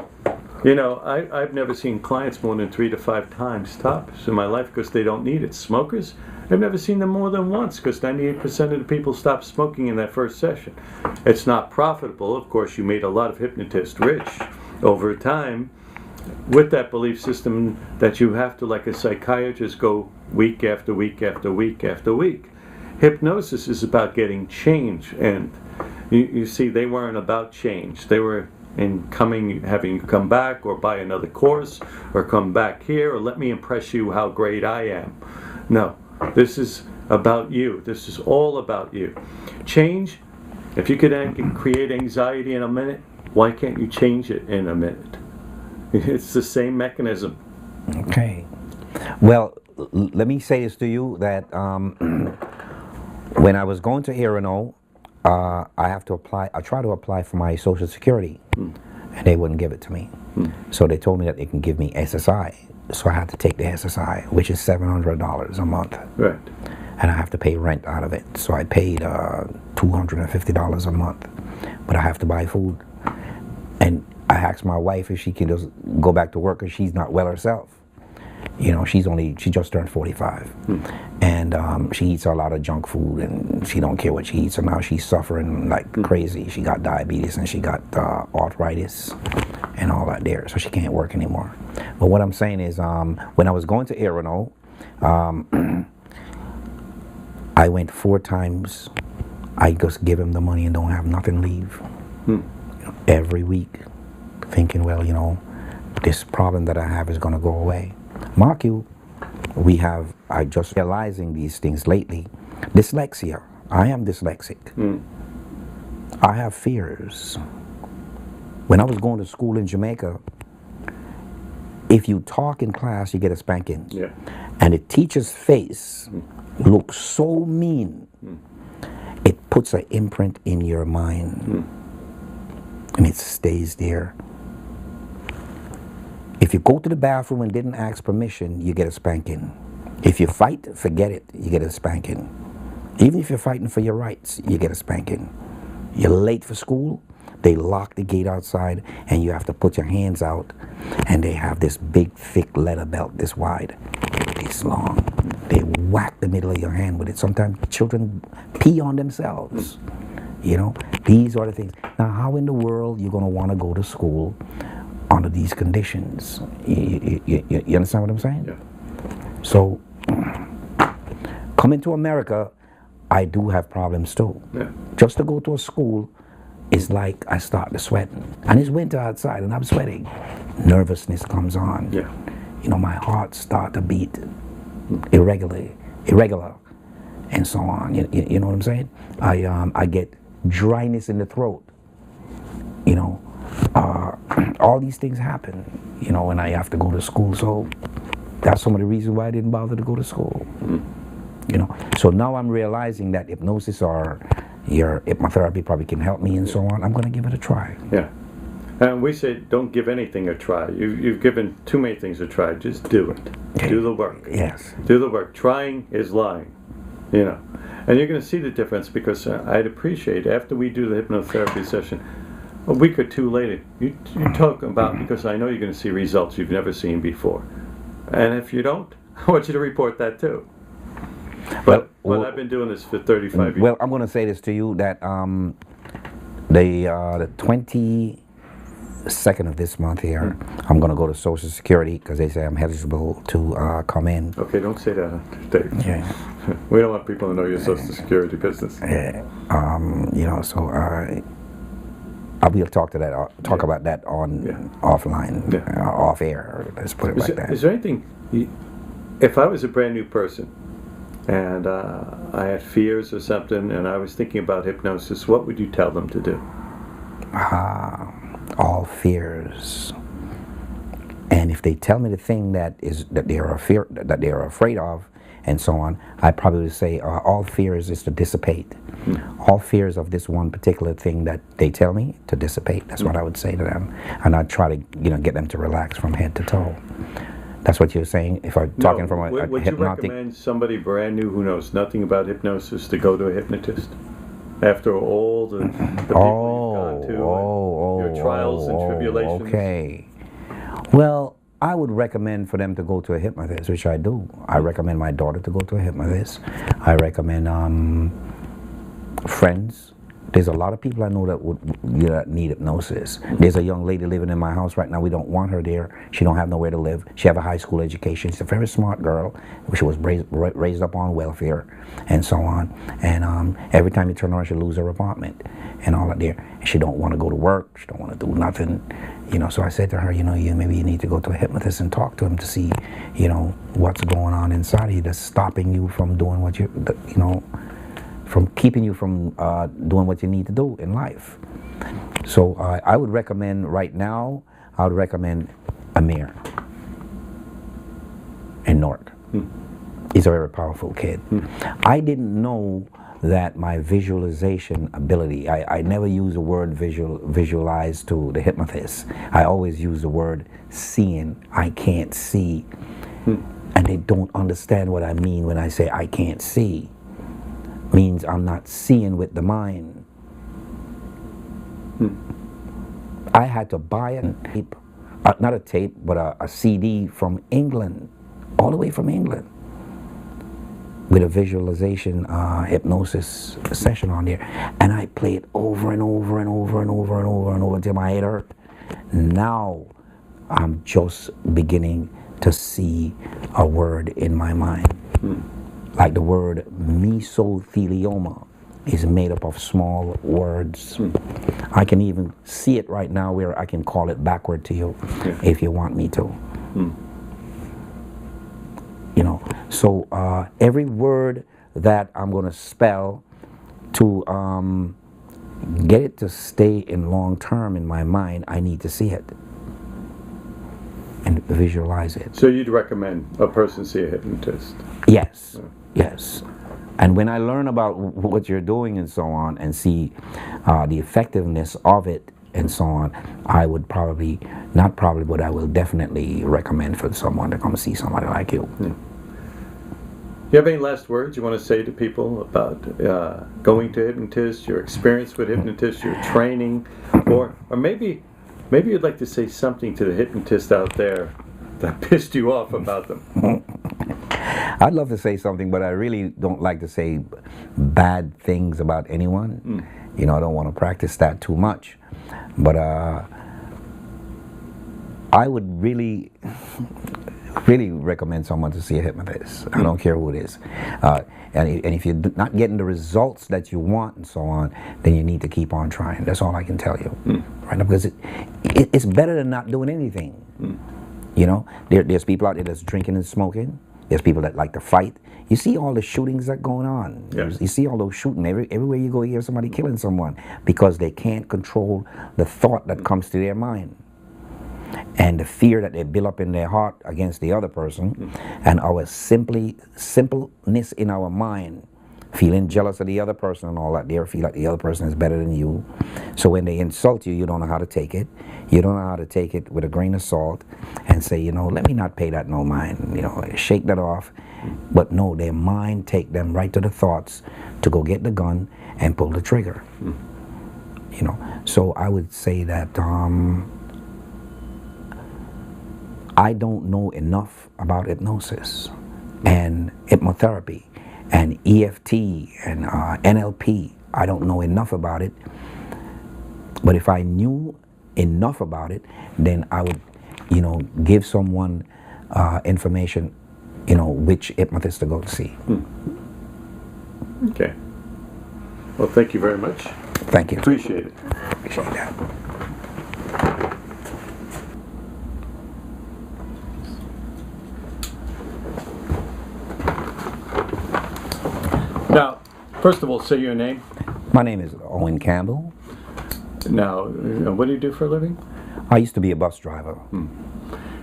You know, I've never seen clients more than 3 to 5 times tops in my life because they don't need it. Smokers, I've never seen them more than once because 98% of the people stop smoking in that first session. It's not profitable. Of course, you made a lot of hypnotists rich over time with that belief system that you have to, like a psychiatrist, go week after week after week after week. Hypnosis is about getting change, and you see, they weren't about change. They were in having you come back or buy another course or come back here or let me impress you how great I am. No, this is about you. This is all about you. Change, if you could create anxiety in a minute, why can't you change it in a minute? It's the same mechanism. Okay. Well, let me say this to you that when I was going to Irano, I try to apply for my Social Security, and they wouldn't give it to me. So they told me that they can give me SSI. So I had to take the SSI, which is $700 a month. Right. And I have to pay rent out of it. So I paid $250 a month. But I have to buy food. And I asked my wife if she can just go back to work because she's not well herself. You know, she just turned 45. And she eats a lot of junk food and she don't care what she eats. So now she's suffering like crazy. She got diabetes and she got arthritis and all that there. So she can't work anymore. But what I'm saying is when I was going to Irano, I went 4 times. I just give him the money and don't have nothing leave. Every week, thinking, well, this problem that I have is going to go away. Mark you, I just realizing these things lately. Dyslexia. I am dyslexic. I have fears. When I was going to school in Jamaica, if you talk in class, you get a spanking. Yeah. And the teacher's face looks so mean, it puts an imprint in your mind. And it stays there. If you go to the bathroom and didn't ask permission, you get a spanking. If you fight, forget it, you get a spanking. Even if you're fighting for your rights, you get a spanking. You're late for school, they lock the gate outside and you have to put your hands out, and they have this big thick leather belt this wide, this long. They whack the middle of your hand with it. Sometimes children pee on themselves. These are the things. Now, how in the world you're going to want to go to school under these conditions? You understand what I'm saying? Yeah. So, coming to America, I do have problems too. Yeah. Just to go to a school is like I start to sweat. And it's winter outside and I'm sweating. Nervousness comes on. Yeah. My heart start to beat irregular, and so on. You know what I'm saying? I get dryness in the throat. All these things happen, and I have to go to school. So that's some of the reasons why I didn't bother to go to school. So now I'm realizing that hypnosis or your hypnotherapy probably can help me and so on. I'm going to give it a try. Yeah. And we say don't give anything a try. You've given too many things a try. Just do it. Okay. Do the work. Yes. Do the work. Trying is lying. And you're going to see the difference, because I'd appreciate after we do the hypnotherapy session, a week or 2 later, you talk about, because I know you're going to see results you've never seen before. And if you don't, I want you to report that too. But I've been doing this for 35 years. Well, I'm going to say this to you, that the 22nd of this month here, I'm going to go to Social Security because they say I'm eligible to come in. Okay, don't say that, Dave. Yeah. We don't want people to know your Social Security business. Yeah. So I'll be able to talk about that on offline, off air. Let's put it like that. Is there anything, if I was a brand new person and I had fears or something and I was thinking about hypnosis, what would you tell them to do? All fears. And if they tell me the thing that they are afraid of, and so on, I probably would say all fears is to dissipate. All fears of this one particular thing that they tell me to dissipate. That's what I would say to them, and I'd try to get them to relax from head to toe. That's what you're saying. If I'm talking from a would hypnotic. you recommend somebody brand new who knows nothing about hypnosis to go to a hypnotist after all the people you've gone to, your trials and tribulations? Okay. Well, I would recommend for them to go to a hypnotist, which I do. I recommend my daughter to go to a hypnotist. I recommend friends. There's a lot of people I know that need hypnosis. There's a young lady living in my house right now. We don't want her there. She don't have nowhere to live. She have a high school education. She's a very smart girl. She was raised up on welfare and so on. And every time you turn around, she lose her apartment and all that there. And she don't want to go to work. She don't want to do nothing. So I said to her, maybe you need to go to a hypnotist and talk to him to see, what's going on inside of you that's stopping you from doing what from keeping you from doing what you need to do in life. So I would recommend right now, I would recommend Amir in Newark. He's a very powerful kid. I didn't know that my visualization ability, I never use the word visualize to the hypnotist. I always use the word seeing. I can't see. And they don't understand what I mean when I say I can't see. Means I'm not seeing with the mind. I had to buy a tape, not a tape, but a CD from England, all the way from England, with a visualization hypnosis session on there. And I play it over and over and over and over and over and over until my head hurt. Now I'm just beginning to see a word in my mind. Like the word mesothelioma is made up of small words. I can even see it right now where I can call it backward to you if you want me to. You know, so every word that I'm going to spell to get it to stay in long term in my mind, I need to see it and visualize it. So you'd recommend a person see a hypnotist? Yes, yes. And when I learn about what you're doing and so on and see the effectiveness of it and so on, I would probably, not probably, but I will definitely recommend for someone to come see somebody like you. You have any last words you want to say to people about going to hypnotists, your experience with hypnotists, your training, or maybe you'd like to say something to the hypnotist out there that pissed you off about them? I'd love to say something, but I really don't like to say bad things about anyone. You know, I don't want to practice that too much. But I would really recommend someone to see a hypnotist. I don't care who it is. And if you're not getting the results that you want and so on, then you need to keep on trying. That's all I can tell you. Right now, because it's better than not doing anything. You know, there's people out there that's drinking and smoking. There's people that like to fight. You see all the shootings that are going on. Yes. You see all those shooting. Everywhere you go, you hear somebody killing someone because they can't control the thought that comes to their mind. And the fear that they build up in their heart against the other person, and our simpleness in our mind, feeling jealous of the other person and all that, they feel like the other person is better than you. So when they insult you, you don't know how to take it. You don't know how to take it with a grain of salt and say, you know, let me not pay that no mind, you know, shake that off. But no, their mind take them right to the thoughts to go get the gun and pull the trigger. You know, so I would say that I don't know enough about hypnosis and hypnotherapy and EFT and NLP. I don't know enough about it. But if I knew enough about it, then I would, you know, give someone information, you know, which hypnotist to go to see. Okay. Well, thank you very much. Thank you. Appreciate it. Appreciate that. Now, first of all, say your name. My name is Owen Campbell. Now, what do you do for a living? I used to be a bus driver.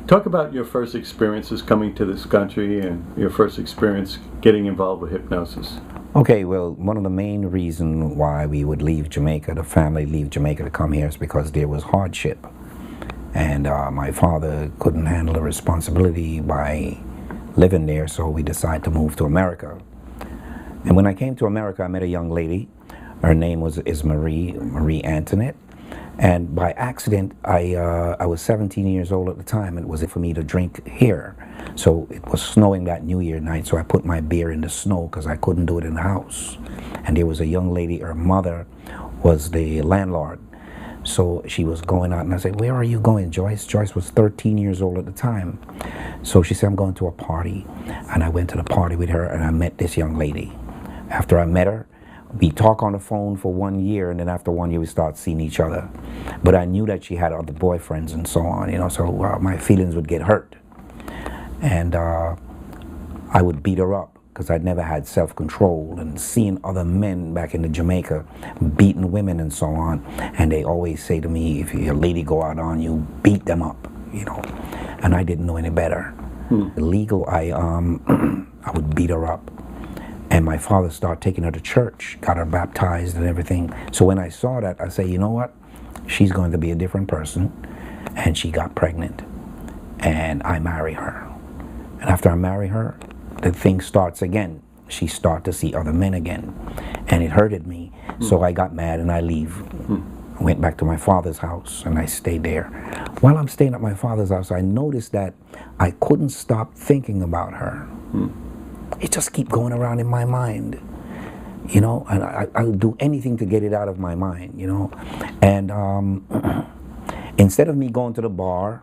Talk about your first experiences coming to this country and your first experience getting involved with hypnosis. Okay, well, one of the main reasons why we would leave Jamaica, the family leave Jamaica to come here, is because there was hardship. And my father couldn't handle the responsibility by living there, so we decided to move to America. And when I came to America, I met a young lady. Her name is Marie Antoinette. And by accident, I was 17 years old at the time, and it was for me to drink here. So it was snowing that New Year night, so I put my beer in the snow because I couldn't do it in the house. And there was a young lady, her mother was the landlord. So she was going out, and I said, "Where are you going, Joyce?" Joyce was 13 years old at the time. So she said, "I'm going to a party." And I went to the party with her, and I met this young lady. After I met her, we talked on the phone for 1 year, and then after 1 year we started seeing each other. But I knew that she had other boyfriends and so on, you know, so my feelings would get hurt. And I would beat her up because I'd never had self-control, and seeing other men back in Jamaica beating women and so on. And they always say to me, if your lady go out on you, beat them up, you know. And I didn't know any better. Illegal, I would beat her up. And my father started taking her to church, got her baptized and everything. So when I saw that, I said, you know what? She's going to be a different person. And she got pregnant. And I marry her. And after I marry her, the thing starts again. She started to see other men again. And it hurted me. So I got mad and I leave. I went back to my father's house and I stayed there. While I'm staying at my father's house, I noticed that I couldn't stop thinking about her. It just keep going around in my mind, you know, and I would do anything to get it out of my mind, you know. And instead of me going to the bar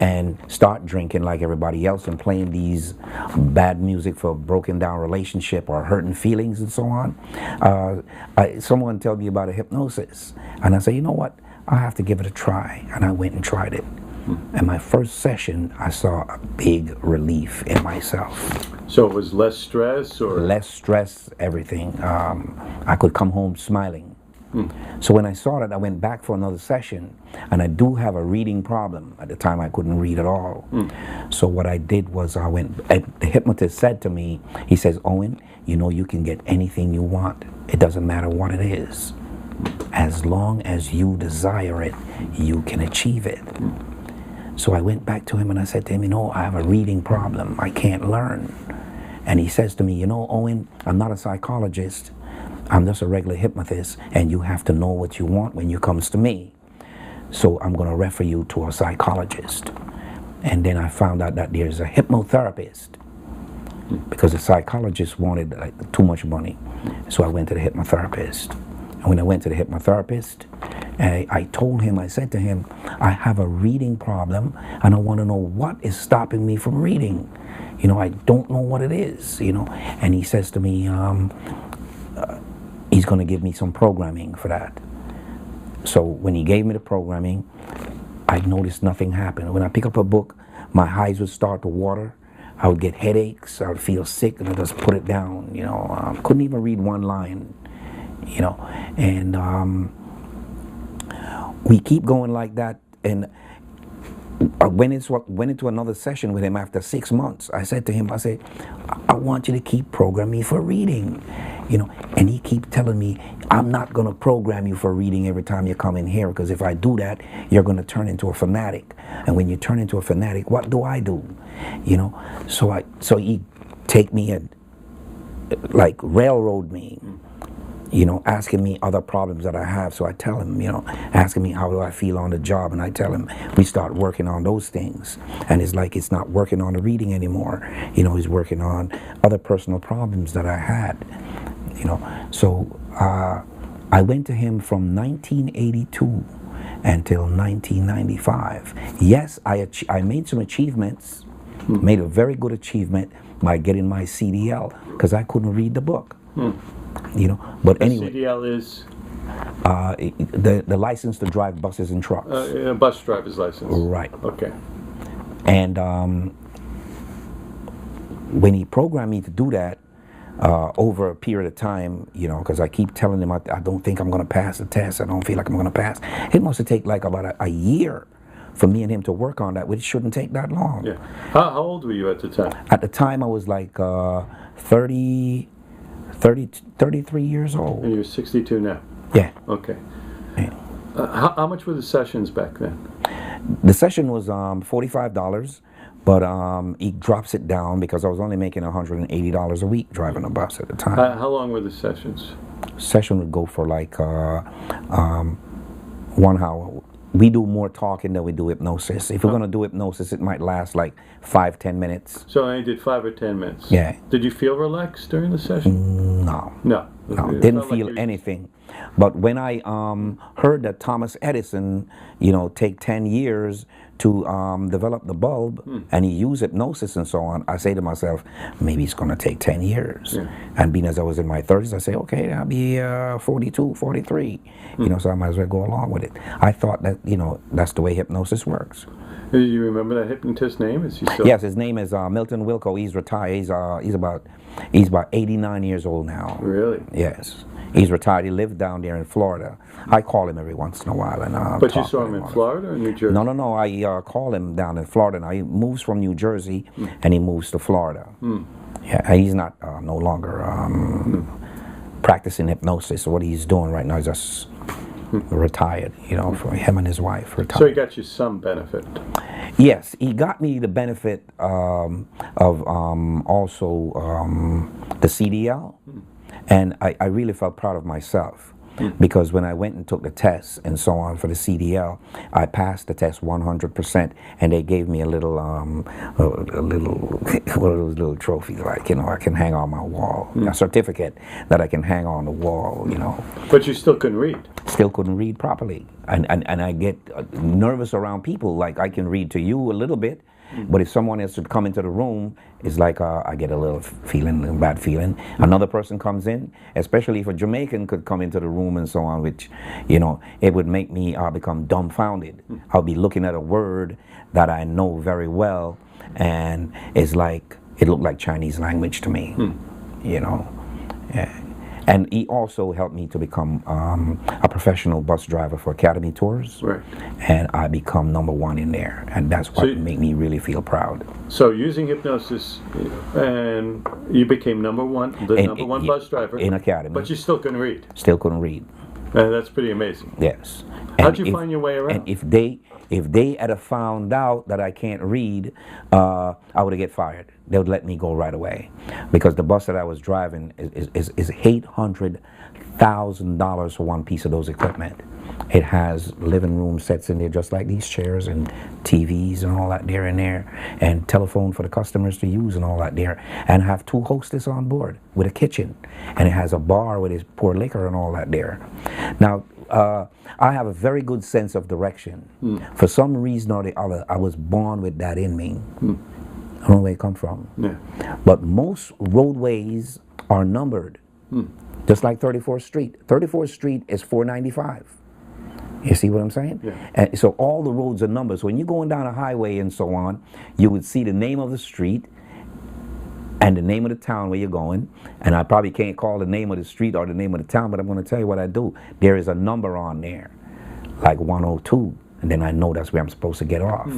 and start drinking like everybody else and playing these bad music for broken down relationship or hurting feelings and so on. Someone told me about a hypnosis, and I said, you know what, I have to give it a try, and I went and tried it. And my first session, I saw a big relief in myself. So it was less stress, or less stress, everything. I could come home smiling. So when I saw that, I went back for another session, and I do have a reading problem. At the time, I couldn't read at all. So what I did was I went, the hypnotist said to me, he says, Owen, you know you can get anything you want. It doesn't matter what it is. As long as you desire it, you can achieve it. So I went back to him and I said to him, you know, I have a reading problem. I can't learn. And he says to me, you know, Owen, I'm not a psychologist. I'm just a regular hypnotist, and you have to know what you want when you comes to me. So I'm going to refer you to a psychologist. And then I found out that there's a hypnotherapist, because the psychologist wanted too much money. So I went to the hypnotherapist. And when I went to the hypnotherapist, I told him, I said to him, I have a reading problem, and I want to know what is stopping me from reading. You know, I don't know what it is, you know. And he says to me, he's going to give me some programming for that. So when he gave me the programming, I noticed nothing happened. When I pick up a book, my eyes would start to water. I would get headaches. I would feel sick, and I just put it down. You know, couldn't even read one line. You know, and we keep going like that. And I went into another session with him after 6 months. I said to him, I said, I want you to keep programming me for reading, you know. And he keep telling me, I'm not going to program you for reading every time you come in here, because if I do that, you're going to turn into a fanatic. And when you turn into a fanatic, what do? You know, so he take me and like railroad me. You know, asking me other problems that I have. So I tell him, you know, asking me how do I feel on the job, and I tell him we start working on those things. And it's like it's not working on the reading anymore. You know, he's working on other personal problems that I had. You know, so I went to him from 1982 until 1995. Yes, I made some achievements, made a very good achievement by getting my CDL, because I couldn't read the book. You know, but anyway, CDL is the license to drive buses and trucks. A bus driver's license. Right. Okay. And when he programmed me to do that over a period of time, you know, because I keep telling him I don't think I'm going to pass the test. I don't feel like I'm going to pass. It must have taken like about a year for me and him to work on that, which shouldn't take that long. Yeah. How old were you at the time? At the time, I was like 33 years old. And you're 62 now? Yeah. Okay. Yeah. How much were the sessions back then? The session was $45, but he drops it down because I was only making $180 a week driving a bus at the time. How long were the sessions? Session would go for like 1 hour. We do more talking than we do hypnosis. If we're going to do hypnosis, it might last like 5-10 minutes. So I did 5 or 10 minutes. Yeah. Did you feel relaxed during the session? No. No. Didn't feel anything. But when I heard that Thomas Edison, you know, take 10 years to develop the bulb, and he used hypnosis and so on, I say to myself, maybe it's going to take 10 years. Yeah. And being as I was in my 30s, I say, okay, I'll be 42, 43. You know, so I might as well go along with it. I thought that, you know, that's the way hypnosis works. Do you remember that hypnotist's name? Is he still? Yes, his name is Milton Wilco. He's retired. He's about 89 years old now. Really? Yes. He's retired. He lived down there in Florida. I call him every once in a while. And but you saw him in Florida or New Jersey? No. I call him down in Florida. Now he moves from New Jersey and he moves to Florida. Yeah, he's not no longer practicing hypnosis. So what he's doing right now is just retired. You know, for him and his wife retired. So he got you some benefit. Yes, he got me the benefit of also the CDL. And I really felt proud of myself because when I went and took the test and so on for the CDL, I passed the test 100%, and they gave me a little one of those little trophies, like, I can hang on my wall, a certificate that I can hang on the wall, But you still couldn't read. Still couldn't read properly, and I get nervous around people. Like, I can read to you a little bit, but if someone else would come into the room, it's like I get a little bad feeling. Another person comes in, especially if a Jamaican could come into the room and so on, which, it would make me become dumbfounded. I'll be looking at a word that I know very well, and it's like, it looked like Chinese language to me, Yeah. And he also helped me to become a professional bus driver for Academy Tours. Right. And I become #1 in there. And that's what made me really feel proud. So using hypnosis, and you became number one bus driver. In Academy. But you still couldn't read. Still couldn't read. That's pretty amazing. Yes. How'd you find your way around? And if they had found out that I can't read, I would have get fired. They would let me go right away, because the bus that I was driving is $800,000 for one piece of those equipment. It has living room sets in there just like these chairs, and TVs and all that there and there, and telephone for the customers to use and all that there, and have 2 hostess on board with a kitchen, and it has a bar where they pour liquor and all that there. Now, I have a very good sense of direction. For some reason or the other, I was born with that in me. I don't know where it come from. Yeah. But most roadways are numbered, just like 34th Street. 34th Street is 495. You see what I'm saying? Yeah. And so all the roads are numbered. So when you're going down a highway and so on, you would see the name of the street and the name of the town where you're going. And I probably can't call the name of the street or the name of the town, but I'm going to tell you what I do. There is a number on there, like 102. And then I know that's where I'm supposed to get off.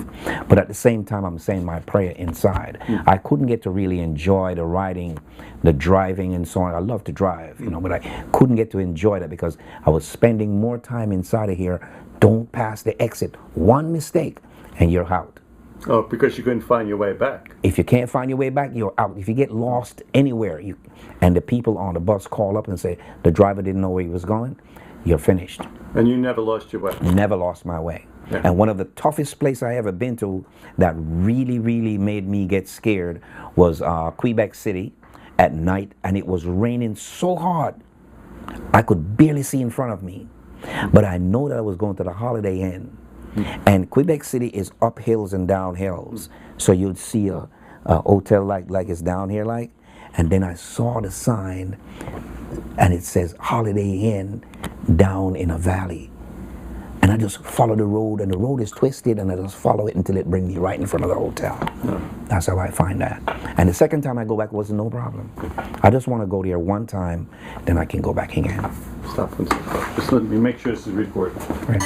But at the same time, I'm saying my prayer inside. I couldn't get to really enjoy the riding, the driving and so on. I love to drive, but I couldn't get to enjoy that because I was spending more time inside of here. Don't pass the exit. One mistake and you're out. Oh, because you couldn't find your way back. If you can't find your way back, you're out. If you get lost anywhere, and the people on the bus call up and say the driver didn't know where he was going, you're finished. And you never lost your way? Never lost my way. Yeah. And one of the toughest places I ever been to that really, really made me get scared was Quebec City at night, and it was raining so hard I could barely see in front of me. But I know that I was going to the Holiday Inn. And Quebec City is up hills and down hills. So you'd see a hotel like it's down here like. And then I saw the sign, and it says Holiday Inn down in a valley. And I just follow the road, and the road is twisted, and I just follow it until it brings me right in front of the hotel. That's how I find that. And the second time I go back wasn't no problem. I just want to go there one time, then I can go back again. Stop. Just let me make sure this is recorded. Right.